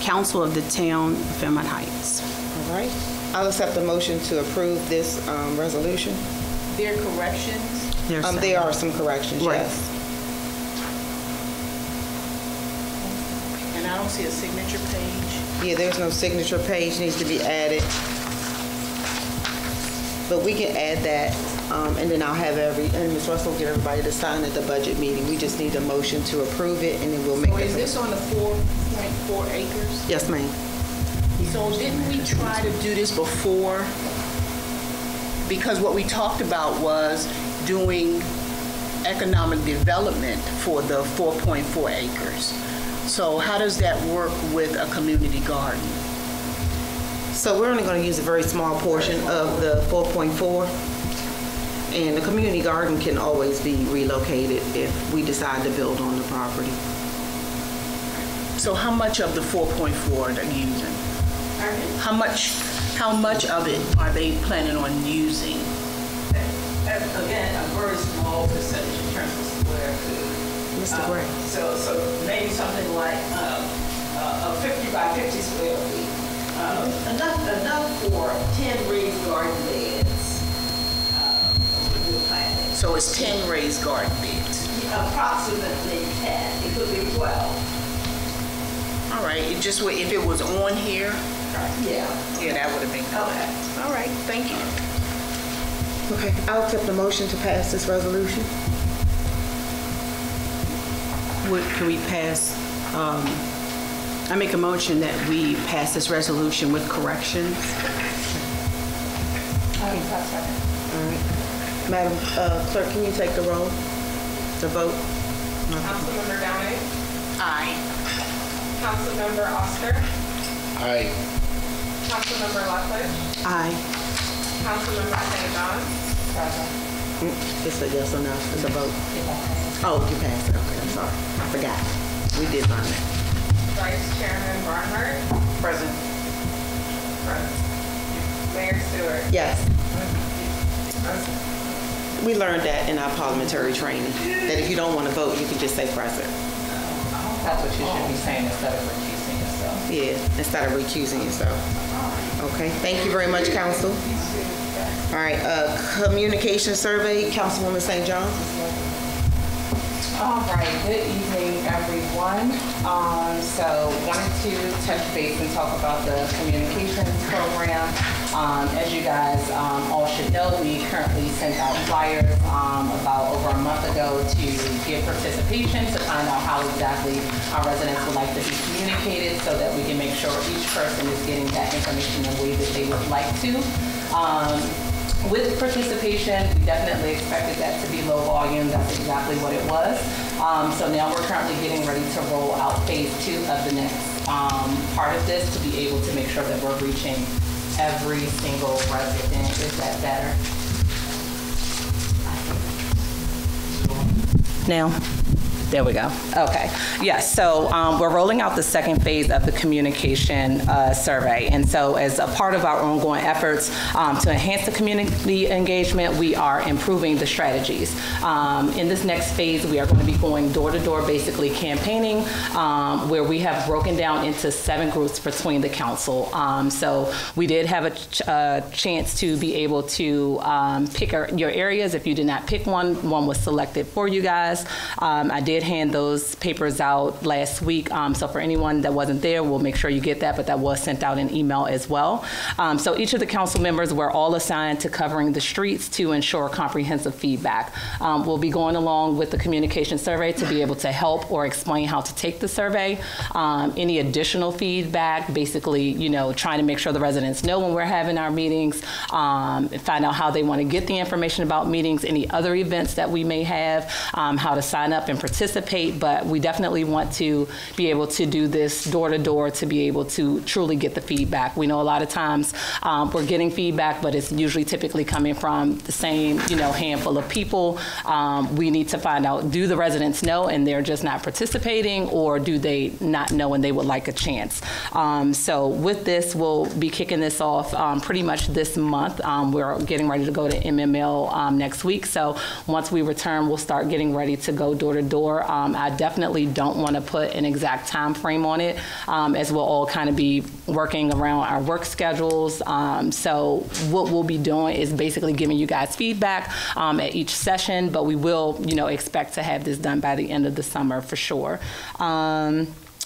Council of the town of Fairmount Heights. All right. I'll accept the motion to approve this resolution. There are corrections? There are some corrections, Right. yes. And I don't see a signature page. Yeah, there's no signature page needs to be added. But we can add that, and then I'll have and Ms. Russell will get everybody to sign at the budget meeting. We just need a motion to approve it, and then we'll make So it. is this on the 4.4 acres? Yes, ma'am. So didn't we try to do this before? Because what we talked about was doing economic development for the 4.4 acres. So how does that work with a community garden? So we're only going to use a very small portion of the 4.4, and the community garden can always be relocated if we decide to build on the property. So how much of the 4.4 are they using? How much of it are they planning on using? Again, a very small percentage in terms of square foot. Mr. Gray. So maybe something like a 50 by 50 square feet. Enough for 10 raised garden beds. We're planning. So it's 10 raised garden beds. Approximately 10. It could be 12. All right, it just if it was on here, Yeah. yeah, that would have been good. Okay. All right, thank you. Okay, I'll accept the motion to pass this resolution. Can we pass, I make a motion that we pass this resolution with corrections. All right. Madam Clerk, can you take the roll, the vote? Councilmember Downey. Aye. Councilmember Oster. Aye. Councilmember Lutledge. Aye. Councilmember St. John. It's a yes or no, it's a vote. Oh, you passed it, okay, I'm sorry, I forgot. We did learn that. Vice Chairman Barnhart. Present. Mayor Stewart. Yes. We learned that in our parliamentary training, that if you don't want to vote, you can just say present. That's what you should be saying instead of recusing yourself. Yeah, instead of recusing yourself. Okay, thank you very much, council. All right, communication survey, Councilwoman St. John. All right, good evening, everyone. So wanted to touch base and talk about the communications program. As you guys all should know, we currently sent out flyers about over a month ago to get participation to find out how exactly our residents would like to be communicated so that we can make sure each person is getting that information in the way that they would like to. With participation, we definitely expected that to be low volume. That's exactly what it was. So now we're currently getting ready to roll out phase 2 of the next part of this to be able to make sure that we're reaching every single resident. Is that better? Now? There we go. Okay. Yes. So we're rolling out the second phase of the communication survey. And so as a part of our ongoing efforts to enhance the community engagement, we are improving the strategies. In this next phase, we are going to be going door to door, basically campaigning, where we have broken down into 7 groups between the council. So we did have a chance to be able to pick your areas. If you did not pick one was selected for you guys. I did hand those papers out last week. So for anyone that wasn't there, we'll make sure you get that, but that was sent out in email as well. So each of the council members were all assigned to covering the streets to ensure comprehensive feedback. We'll be going along with the communication survey to be able to help or explain how to take the survey. Any additional feedback, basically, trying to make sure the residents know when we're having our meetings, find out how they want to get the information about meetings, any other events that we may have, how to sign up and participate, but we definitely want to be able to do this door to door to be able to truly get the feedback. We know a lot of times we're getting feedback, but it's usually typically coming from the same, handful of people. We need to find out, do the residents know and they're just not participating, or do they not know and they would like a chance? So with this, we'll be kicking this off pretty much this month. We're getting ready to go to MML next week. So once we return, we'll start getting ready to go door to door. I definitely don't want to put an exact time frame on it, as we'll all kind of be working around our work schedules. So what we'll be doing is basically giving you guys feedback at each session, but we will, expect to have this done by the end of the summer for sure.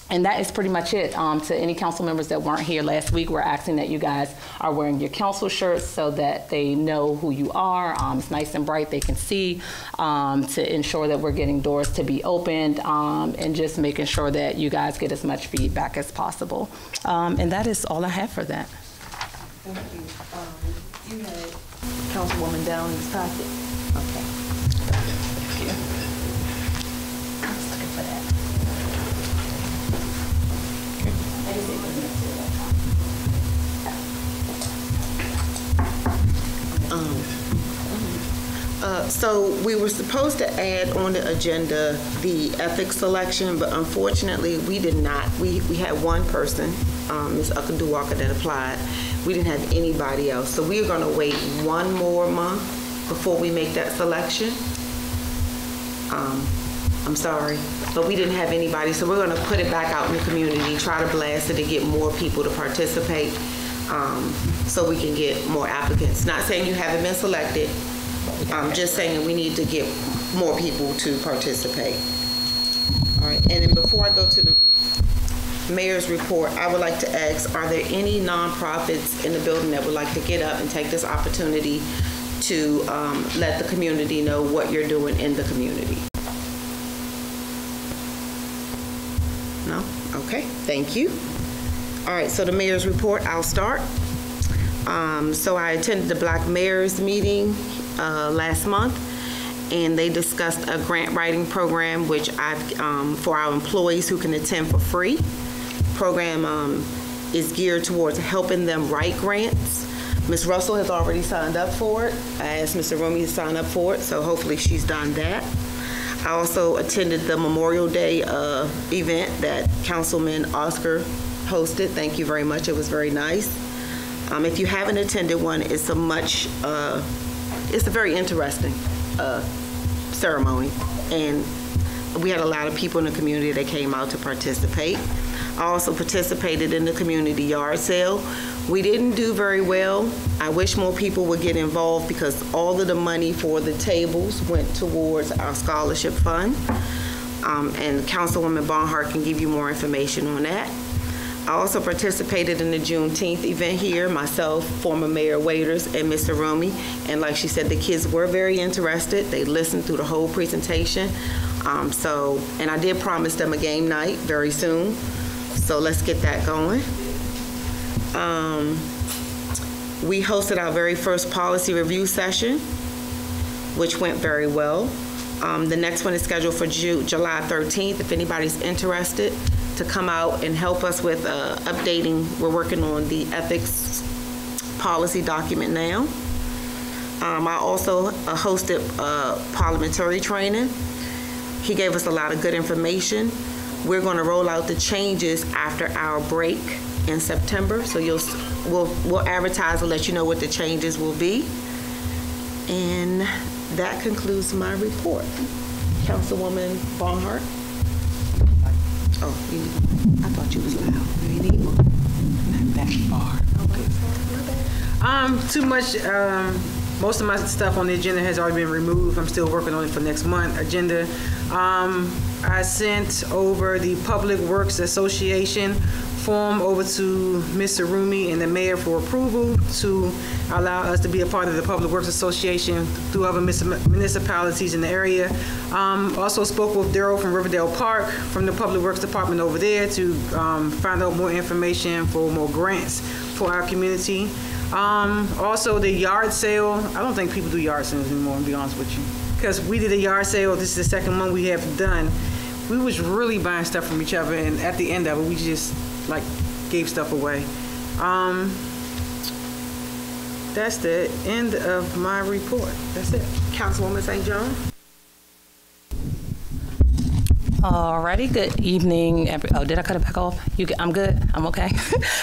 And that is pretty much it. To any council members that weren't here last week, we're asking that you guys are wearing your council shirts so that they know who you are. It's nice and bright, they can see, to ensure that we're getting doors to be opened, and just making sure that you guys get as much feedback as possible. And that is all I have for that. Thank you. You had Councilwoman Downing's packet. Okay. Thank you. I was looking for that. So we were supposed to add on the agenda the ethics selection, but unfortunately we did not. We had one person, Ms. Akanduwaka, that applied. We didn't have anybody else. So we are going to wait one more month before we make that selection. I'm sorry, but we didn't have anybody. So we're going to put it back out in the community, try to blast it to get more people to participate, so we can get more applicants. Not saying you haven't been selected. I'm just saying we need to get more people to participate. All right, and then before I go to the mayor's report, I would like to ask, are there any nonprofits in the building that would like to get up and take this opportunity to let the community know what you're doing in the community? No? Okay, thank you. All right, so the mayor's report, I'll start. So I attended the Black Mayors meeting last month, and they discussed a grant writing program which for our employees who can attend for free. Program is geared towards helping them write grants. Ms. Russell has already signed up for it. I asked Mr. Rumi to sign up for it, so hopefully she's done that. I also attended the Memorial Day event that Councilman Oscar hosted. Thank you very much. It was very nice. If you haven't attended one, it's a very interesting ceremony, and we had a lot of people in the community that came out to participate. I also participated in the community yard sale. We didn't do very well. I wish more people would get involved because all of the money for the tables went towards our scholarship fund, and Councilwoman Barnhart can give you more information on that. I also participated in the Juneteenth event here, myself, former Mayor Waiters, and Mr. Rumi. And like she said, the kids were very interested. They listened through the whole presentation. And I did promise them a game night very soon. So let's get that going. We hosted our very first policy review session, which went very well. The next one is scheduled for July 13th. If anybody's interested to come out and help us with updating, we're working on the ethics policy document now. I also hosted parliamentary training. He gave us a lot of good information. We're going to roll out the changes after our break in September, so we'll advertise and let you know what the changes will be. And that concludes my report. Councilwoman Barnhart. Oh, I thought you was loud. You need more. Not that far. Too much. Most of my stuff on the agenda has already been removed. I'm still working on it for next month agenda. I sent over the Public Works Association form over to Mr. Rumi and the mayor for approval to allow us to be a part of the Public Works Association through other municipalities in the area. Also spoke with Daryl from Riverdale Park from the Public Works Department over there to find out more information for more grants for our community. Also the yard sale. I don't think people do yard sales anymore, to be honest with you. Because we did a yard sale, this is the second one we have done. We was really buying stuff from each other, and at the end of it, we just like gave stuff away. That's the end of my report. That's it. Councilwoman St. John. Alrighty, good evening. Oh, did I cut it back off? I'm good, I'm okay.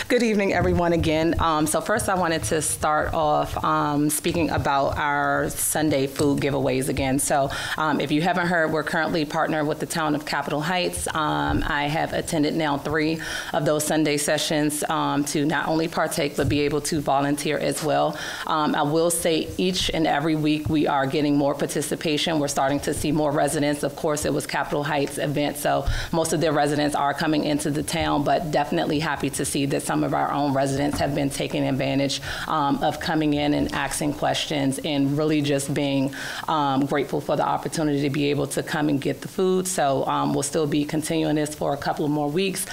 Good evening, everyone, again. So first I wanted to start off speaking about our Sunday food giveaways again. So if you haven't heard, we're currently partnered with the town of Capitol Heights. I have attended now 3 of those Sunday sessions to not only partake, but be able to volunteer as well. I will say each and every week we are getting more participation. We're starting to see more residents. Of course, it was Capitol Heights event, so most of their residents are coming into the town, but definitely happy to see that some of our own residents have been taking advantage of coming in and asking questions and really just being grateful for the opportunity to be able to come and get the food. So we'll still be continuing this for a couple of more weeks.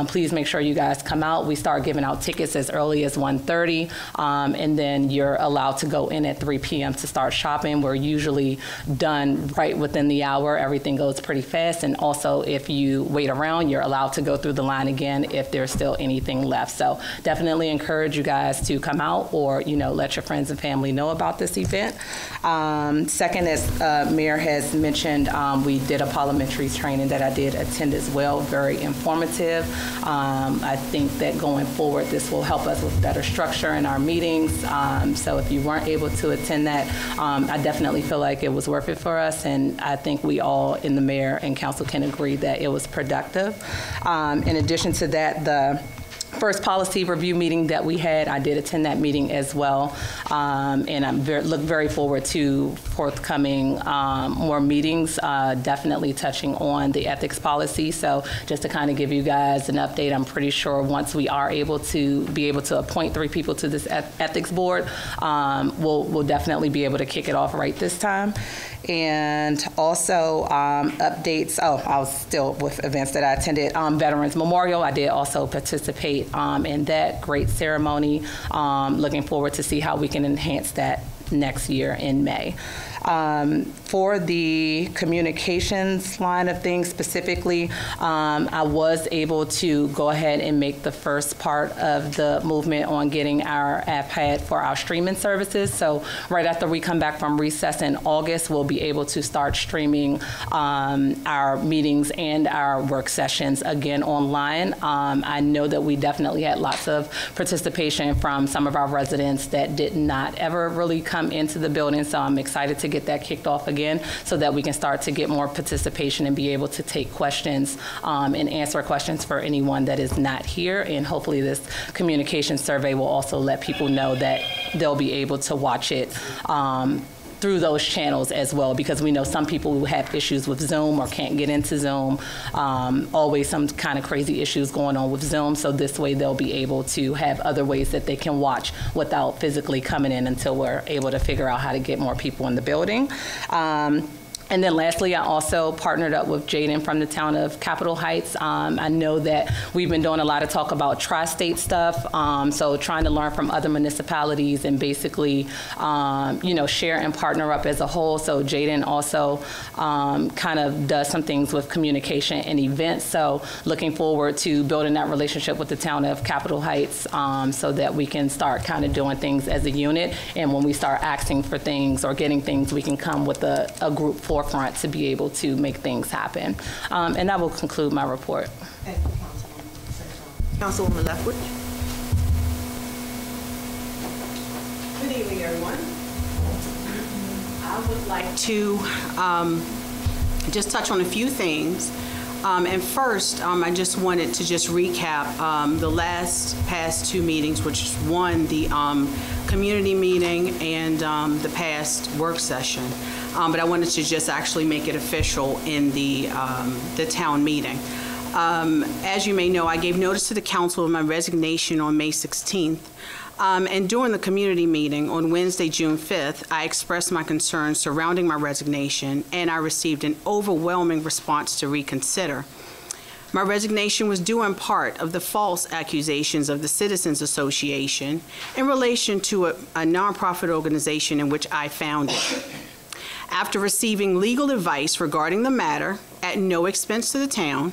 Please make sure you guys come out. We start giving out tickets as early as 1:30, and then you're allowed to go in at 3 p.m. to start shopping. We're usually done right within the hour. Everything goes pretty fast, and also if you wait around, you're allowed to go through the line again if there's still anything left. So definitely encourage you guys to come out, or let your friends and family know about this event. Second, as Mayor has mentioned, we did a parliamentary training that I did attend as well, very informative. I think that going forward this will help us with better structure in our meetings. So if you weren't able to attend that, I definitely feel like it was worth it for us, and I think we all in the mayor and council can agree that it was productive. In addition to that, the first policy review meeting that we had, I did attend that meeting as well, and I look very forward to forthcoming more meetings, definitely touching on the ethics policy. So just to kind of give you guys an update, I'm pretty sure once we are able to appoint 3 people to this ethics board, we'll definitely be able to kick it off right this time. And also updates, I was still with events that I attended. Veterans Memorial, I did also participate in that great ceremony. Looking forward to see how we can enhance that next year in May. For the communications line of things specifically, I was able to go ahead and make the first part of the movement on getting our iPad for our streaming services. So right after we come back from recess in August, we'll be able to start streaming our meetings and our work sessions again online. I know that we definitely had lots of participation from some of our residents that did not ever really come into the building, so I'm excited to get that kicked off again so that we can start to get more participation and be able to take questions and answer questions for anyone that is not here. And hopefully this communication survey will also let people know that they'll be able to watch it through those channels as well, because we know some people who have issues with Zoom or can't get into Zoom, always some kind of crazy issues going on with Zoom. So this way they'll be able to have other ways that they can watch without physically coming in until we're able to figure out how to get more people in the building. And then lastly, I also partnered up with Jaden from the town of Capitol Heights. I know that we've been doing a lot of talk about tri-state stuff, so trying to learn from other municipalities and basically, share and partner up as a whole. So Jaden also kind of does some things with communication and events. So looking forward to building that relationship with the town of Capitol Heights so that we can start kind of doing things as a unit. And when we start asking for things or getting things, we can come with a group forefront to be able to make things happen. And that will conclude my report. Thank you, Councilwoman. Councilwoman Lethbridge. Good evening, everyone. I would like to just touch on a few things. And first, I just wanted to just recap the past two meetings, which is one, the community meeting and the past work session. But I wanted to just actually make it official in the town meeting. As you may know, I gave notice to the council of my resignation on May 16th. And during the community meeting on Wednesday, June 5th, I expressed my concerns surrounding my resignation, and I received an overwhelming response to reconsider. My resignation was due in part of the false accusations of the Citizens Association in relation to a nonprofit organization in which I founded. After receiving legal advice regarding the matter at no expense to the town,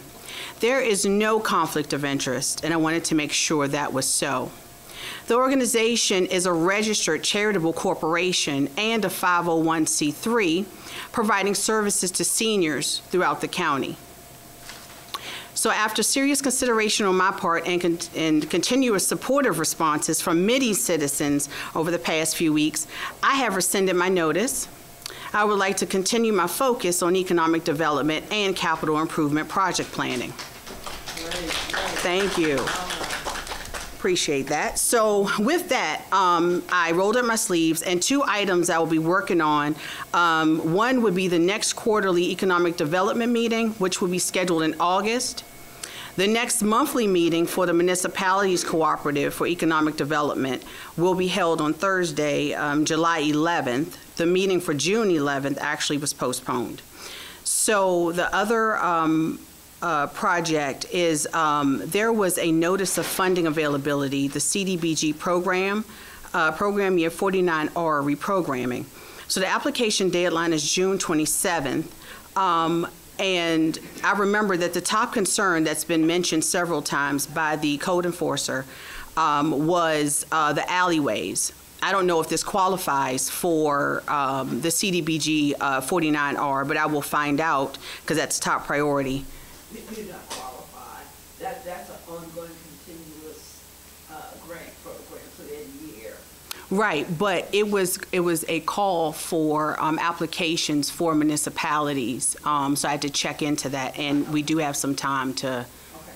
there is no conflict of interest, and I wanted to make sure that was so. The organization is a registered charitable corporation and a 501c3, providing services to seniors throughout the county. So after serious consideration on my part and continuous supportive responses from many citizens over the past few weeks, I have rescinded my notice. I would like to continue my focus on economic development and capital improvement project planning. Thank you. Appreciate that. So with that, I rolled up my sleeves, and two items I will be working on. One would be the next quarterly economic development meeting, which will be scheduled in August. The next monthly meeting for the Municipalities Cooperative for Economic Development will be held on Thursday, July 11th. The meeting for June 11th actually was postponed. So the other project is there was a notice of funding availability, the CDBG program year 49R reprogramming. So the application deadline is June 27th. And I remember that the top concern that's been mentioned several times by the code enforcer was the alleyways. I don't know if this qualifies for the CDBG 49R, but I will find out because that's top priority. You do not qualify. That's an ongoing, continuous grant program for that year. Right, but it was a call for applications for municipalities, so I had to check into that, and we do have some time to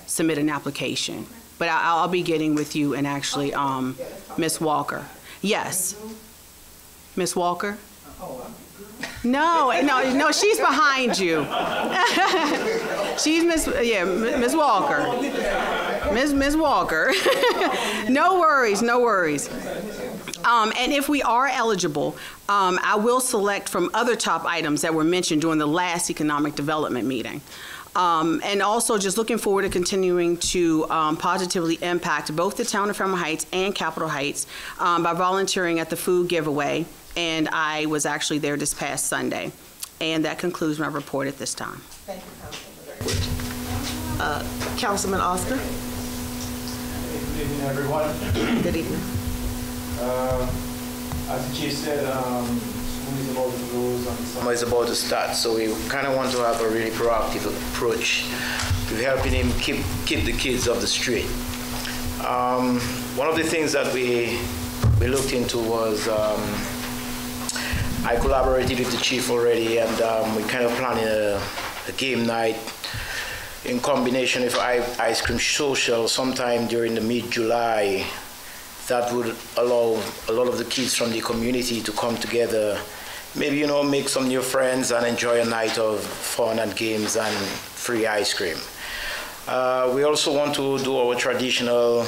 submit an application. Okay. But I'll be getting with you and actually Ms. Walker. Yes. Ms. Walker? No, she's behind you. She's Ms. Walker. Ms. Walker. No worries. And if we are eligible, I will select from other top items that were mentioned during the last economic development meeting. And also just looking forward to continuing to positively impact both the town of Fairmount Heights and Capitol Heights by volunteering at the food giveaway. And I was actually there this past Sunday. And that concludes my report at this time. Thank you, Councilman. Councilman Oscar. Good evening, everyone. Good evening. As the chief said, summer is about to start, so we kind of want to have a really proactive approach to helping him keep the kids off the street. One of the things that we looked into was I collaborated with the chief already, and we kind of planned a game night in combination with ice cream social sometime during the mid-July. That would allow a lot of the kids from the community to come together, maybe, make some new friends and enjoy a night of fun and games and free ice cream. We also want to do our traditional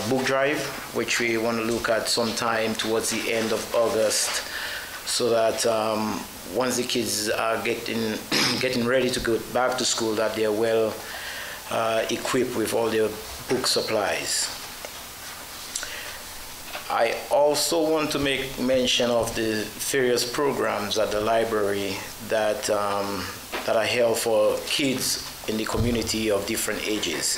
book drive, which we want to look at sometime towards the end of August. so that once the kids are getting ready to go back to school, that they're well equipped with all their book supplies. I also want to make mention of the various programs at the library that are held for kids in the community of different ages.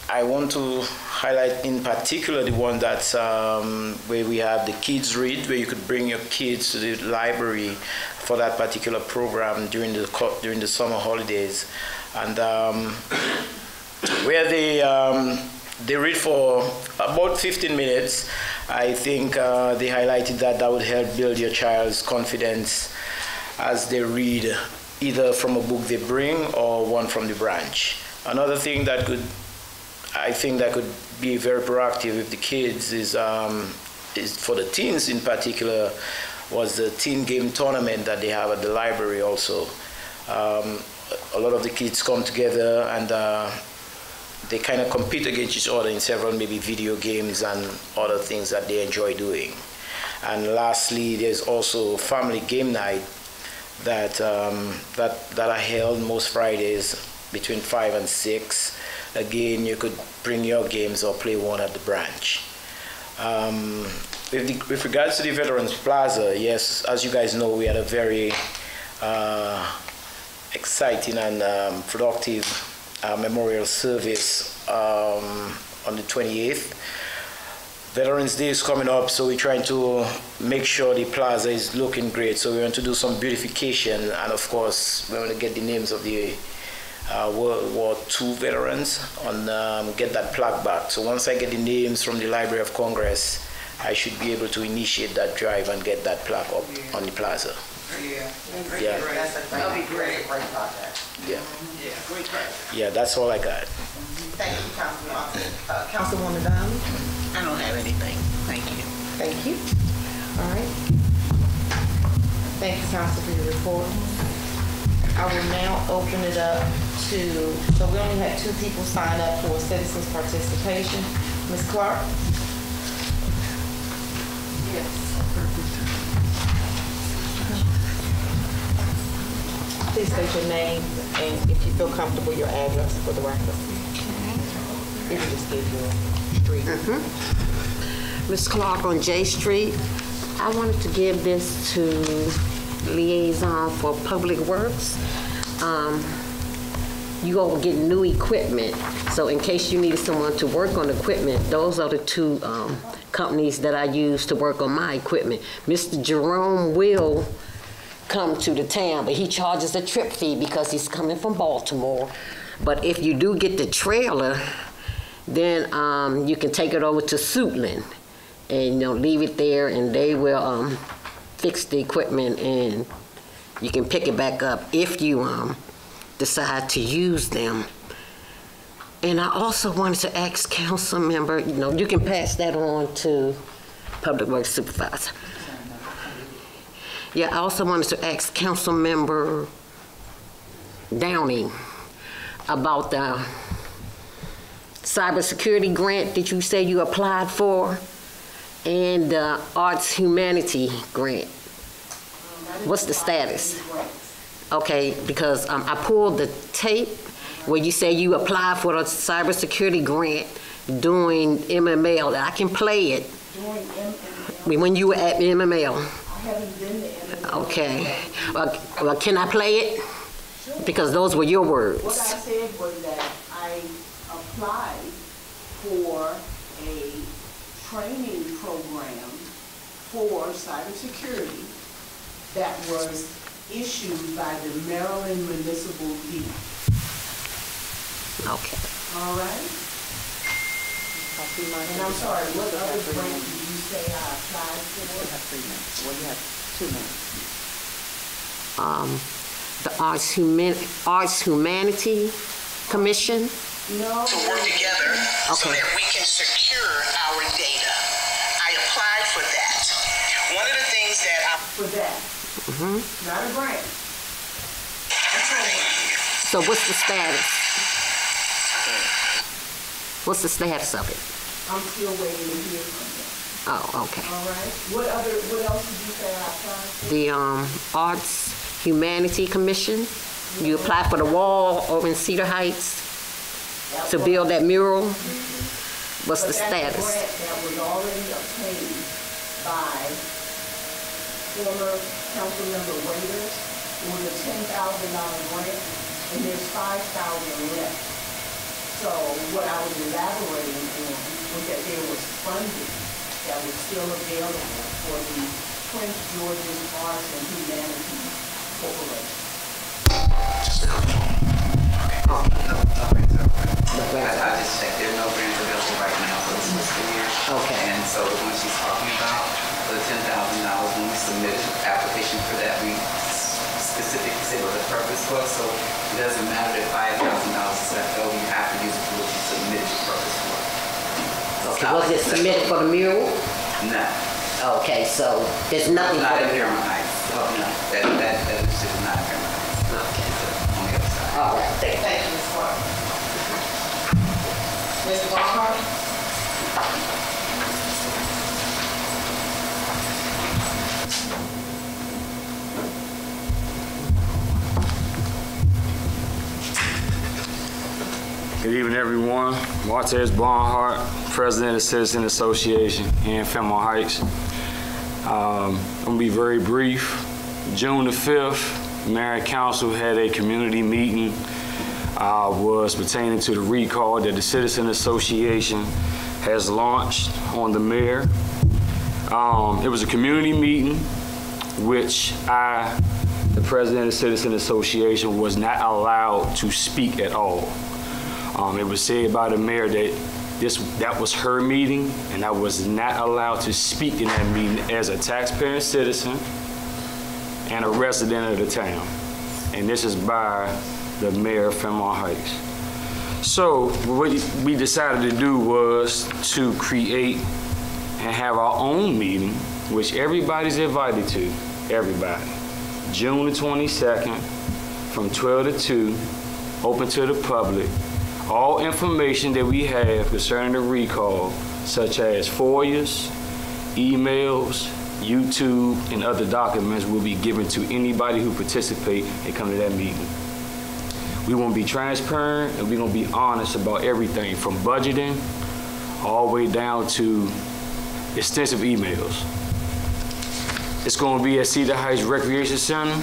I want to highlight in particular the one that's where we have the Kids Read, where you could bring your kids to the library for that particular program during the summer holidays, and where they read for about 15 minutes. I think they highlighted that would help build your child's confidence as they read either from a book they bring or one from the branch. Another thing that I think that could be very proactive with the kids is for the teens in particular, was the teen game tournament that they have at the library also. A lot of the kids come together and they kind of compete against each other in several maybe video games and other things that they enjoy doing. And lastly, there's also family game night that are held most Fridays between 5 and 6. Again, you could bring your games or play one at the branch. With regards to the Veterans Plaza, yes, as you guys know, we had a very exciting and productive memorial service on the 28th. Veterans Day is coming up, so we're trying to make sure the plaza is looking great. So we want to do some beautification, and of course, we want to get the names of the World War II veterans and get that plaque back. So once I get the names from the Library of Congress, I should be able to initiate that drive and get that plaque up on the plaza. Yeah. Yeah. That'll be great. Great project. Yeah. Yeah, great project. Yeah, that's all I got. Thank you, Councilwoman. Councilwoman Downey? I don't have anything. Thank you. Thank you. All right. Thank you, Council, for your report. I will now open it up to, so we only had 2 people sign up for citizens participation. Ms. Clark? Yes. Please state your name and if you feel comfortable, your address for the record. If you just give your street. Ms. Clark on J Street. I wanted to give this to Liaison for Public Works. You all will get new equipment. So in case you needed someone to work on equipment, those are the 2 companies that I use to work on my equipment. Mr. Jerome will come to the town, but he charges a trip fee because he's coming from Baltimore. But if you do get the trailer, then you can take it over to Suitland and leave it there, and they will fix the equipment, and you can pick it back up if you decide to use them. And I also wanted to ask council member, you can pass that on to Public Works Supervisor. Yeah, I also wanted to ask council member Downey about the cybersecurity grant that you say you applied for and the arts humanity grant. What's the status? Okay, because I pulled the tape where you say you applied for the cybersecurity grant doing MML. I can play it. Doing MML? When you were at MML. I haven't been to MML. Okay. Well, can I play it? Sure. Because those were your words. What I said was that I applied for a training program for cybersecurity that was issued by the Maryland Municipal League. Okay. All right? And I'm sorry, what other grant did you say I applied for? You have 3 minutes. Well, you have 2 minutes. The Arts Humanity Commission. No. To work together so that we can secure our data. I applied for that. One of the things that For that. Not a grant. So what's the status? What's the status of it? I'm still waiting to hear from them. Oh, okay. All right. What else did you say I applied for? The Arts Humanity Commission. You applied for the wall over in Cedar Heights to build that mural. What's the status? That's a grant that was already obtained by former council member Waiters. It was a $10,000 grant, and there's $5,000 left. So what I was elaborating on was that there was funding that was still available for the Prince George's Arts and Humanities Corporation. I just checked, there are no grants available right now for this fiscal year. Okay. And so the one she's talking about, the $10,000, when we submitted the application for that, we specifically said what the purpose was. So it doesn't matter if $5,000 is left over, you have to use it for what you submitted your purpose for. Okay, was it submitted for the mural? No. Okay, so there's nothing Not for in the mural. Fairmount Heights. Oh, no, that is just not in Fairmount Heights. Okay. On the other side. All right, thank you. Thank you, Ms. Clark. Mr. Barnhart? Good evening, everyone. Martez Barnhart, President of Citizen Association here in Fairmount Heights. I'm gonna be very brief. June the 5th, Mayor and Council had a community meeting, was pertaining to the recall that the Citizen Association has launched on the mayor. It was a community meeting which I, the President of the Citizen Association, was not allowed to speak at all. It was said by the mayor that that was her meeting, and I was not allowed to speak in that meeting as a taxpaying citizen and a resident of the town. And this is by the mayor of Fairmount Heights. So what we decided to do was to create and have our own meeting, which everybody's invited to, everybody. June the 22nd, from 12 to 2, open to the public. All information that we have concerning the recall, such as FOIAs, emails, YouTube, and other documents, will be given to anybody who participate and come to that meeting. We want to be transparent, and we're going to be honest about everything from budgeting all the way down to extensive emails. It's going to be at Cedar Heights Recreation Center.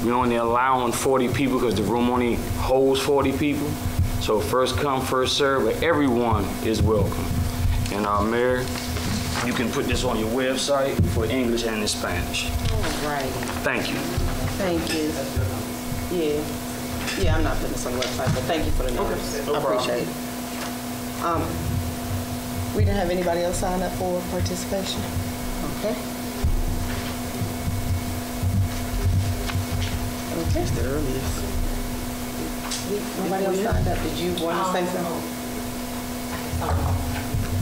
We're only allowing 40 people because the room only holds 40 people. So first come, first serve, but everyone is welcome. And Mayor, you can put this on your website for English and in Spanish. All right. Thank you. Thank you. Yeah, I'm not putting this on the website, but thank you for the notice. Okay, no I appreciate problem. it. We didn't have anybody else sign up for participation? Okay. Okay, it's the earliest. Nobody else signed up. Did you want to say something?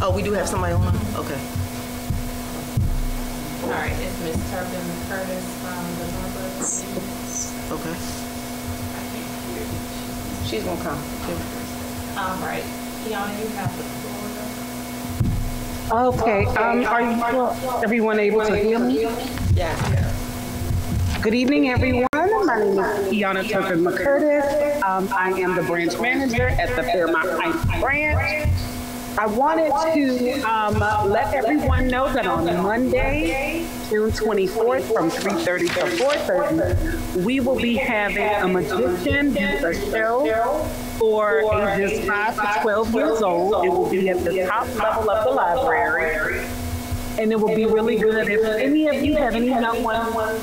Oh, we do have somebody on? Okay. All right, it's Ms. Turpin Curtis from the Northwood. Okay. She's gonna come. All right, Kiana, you have the floor. Okay, are everyone able to hear me? Yeah. Good evening, everyone. My name is Kiana Turpin McCurtis. I am the branch manager at the Fairmount Heights branch. I wanted to let everyone know that on Monday, June 24th, from 3:30 to 4:30, we will be having a magician do a show for ages 5 to 12 years old. It will be at the top level of the library, and it will be really good. If any of you have any young ones,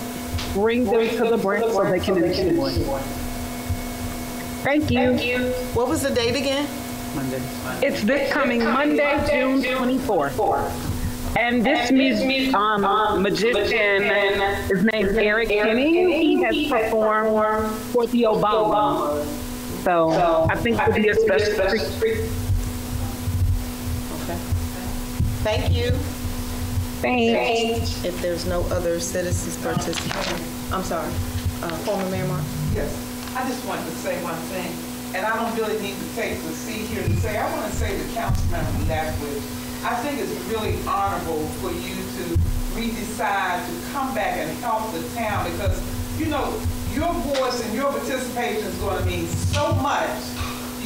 bring them to the branch so they can enjoy. Thank you. What was the date again? Monday. It's this coming Monday, June 24th. And this magician, his name's Eric Henning. He has performed for the Obama. So I think it'll be a special treat. Okay. Thank you. Thanks. If there's no other citizens participating, I'm sorry, former Mayor Mark? Yes, I just wanted to say one thing, and I don't really need to take the seat here to say, I want to say to Councilmember Latwood, I think it's really honorable for you to decide to come back and help the town, because, you know, your voice and your participation is going to mean so much.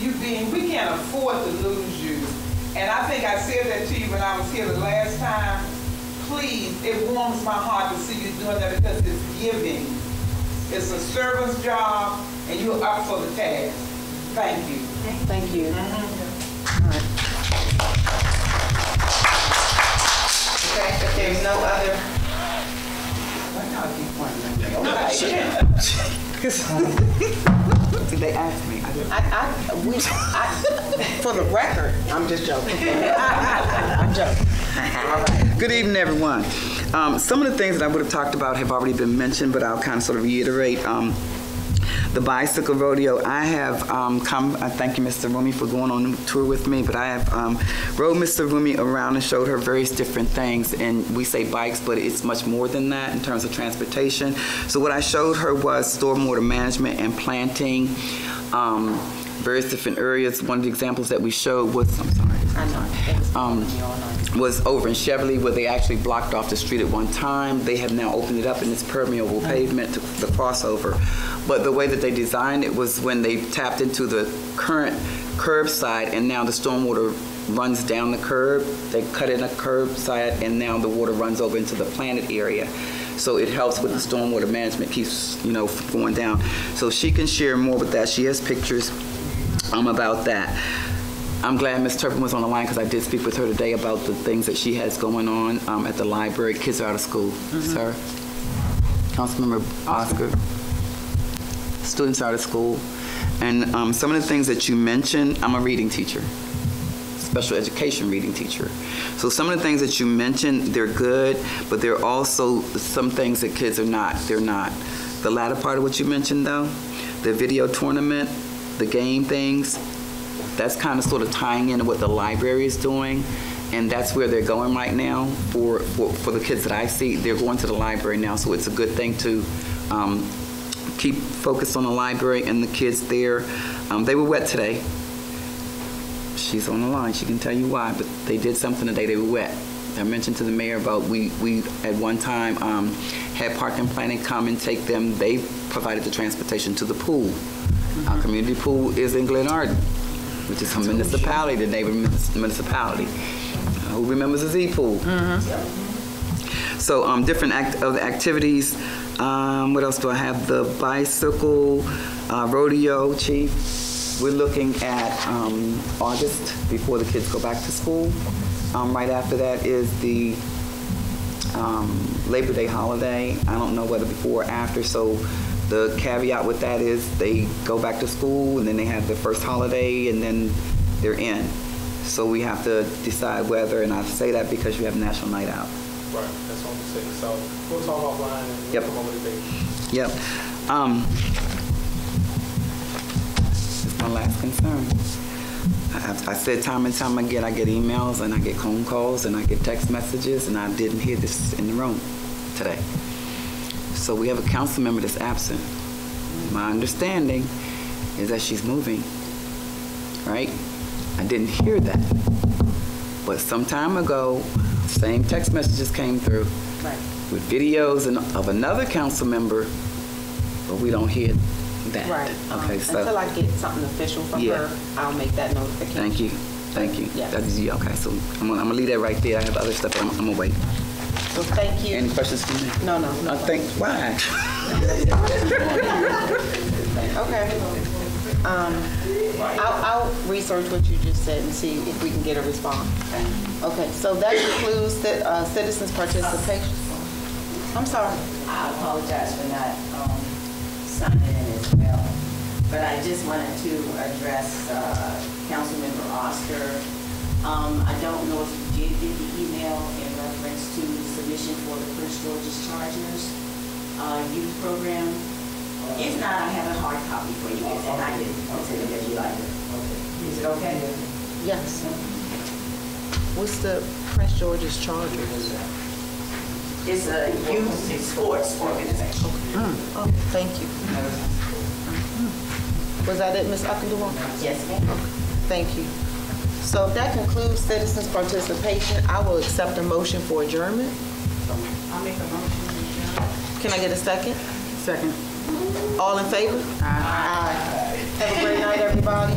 We can't afford to lose you. And I think I said that to you when I was here the last time. Please, it warms my heart to see you doing that, because it's giving. It's a servant's job, and you're up for the task. Thank you. Thank you. Okay, if there's no other. They asked me. For the record, I'm just joking. I'm joking. Good evening, everyone. Some of the things that I would have talked about have already been mentioned, but I'll kind of sort of reiterate. The bicycle rodeo, I have I thank you, Mr. Rumi, for going on the tour with me, but I have rode Mr. Rumi around and showed her various different things, and we say bikes, but it's much more than that in terms of transportation. So what I showed her was stormwater management and planting, various different areas. One of the examples that we showed was, was over in Cheverly, where they actually blocked off the street at one time. They have now opened it up, and it's permeable pavement to the crossover. But the way that they designed it was when they tapped into the current curbside, and now the stormwater runs down the curb. They cut in a curbside, and now the water runs over into the planted area. So it helps with the stormwater management, keeps, you know, going down. So she can share more with that. She has pictures about that. I'm glad Ms. Turpin was on the line, because I did speak with her today about the things that she has going on at the library. Kids are out of school. Sir? Councilmember Oscar? Students are out of school. And some of the things that you mentioned, I'm a reading teacher, special education reading teacher. So some of the things that you mentioned, they're good, but there are also some things that kids are not. They're not. The latter part of what you mentioned, though, the video tournament, the game things, that's kind of sort of tying into what the library is doing, and that's where they're going right now for the kids that I see. They're going to the library now, so it's a good thing to keep focused on the library and the kids there. They were wet today. She's on the line. She can tell you why, but they did something today. They were wet. I mentioned to the mayor about we at one time had Park and Planning come and take them. They provided the transportation to the pool. Our community pool is in Glen Arden, which is a municipality, the neighboring municipality. Who remembers the Z pool? So different other activities. What else do I have? The bicycle rodeo, Chief. We're looking at August, before the kids go back to school. Right after that is the Labor Day holiday. I don't know whether before or after, so the caveat with that is they go back to school, and then they have their first holiday, and then they're in. So we have to decide whether, and I say that because you have National Night Out. Right, that's what I'm saying. So we'll talk offline and we'll come over to date. Yep. It's my last concern. I said time and time again, I get emails and I get phone calls and I get text messages, and I didn't hear this in the room today. So we have a council member that's absent. My understanding is that she's moving, right? I didn't hear that. But some time ago, same text messages came through with videos of another council member, but we don't hear that. Right. Okay, so until I get something official from her, I'll make that notification. Thank you. Thank you. Yes. That is, okay, so I'm gonna leave that right there. I have other stuff, but I'm gonna wait. So thank you. Any questions for me? No. Why? Okay. I'll research what you just said and see if we can get a response. Okay, so that concludes the citizens' participation. I'm sorry. I apologize for not signing in as well, but I just wanted to address Councilmember Oscar. I don't know if you did get the email in reference to the submission for the Prince George's Chargers youth program. If not, I have a hard copy for you, and I can consider that you like it. Is it okay? Yes. What's the Prince George's Chargers? It's a youth sports organization. Oh, thank you. Was that it, Ms. Akindawon? Yes, ma'am. Thank you. So if that concludes citizens' participation, I will accept a motion for adjournment. I'll make a motion to adjourn. Can I get a second? Second. All in favor? Aye. Have a great night, everybody.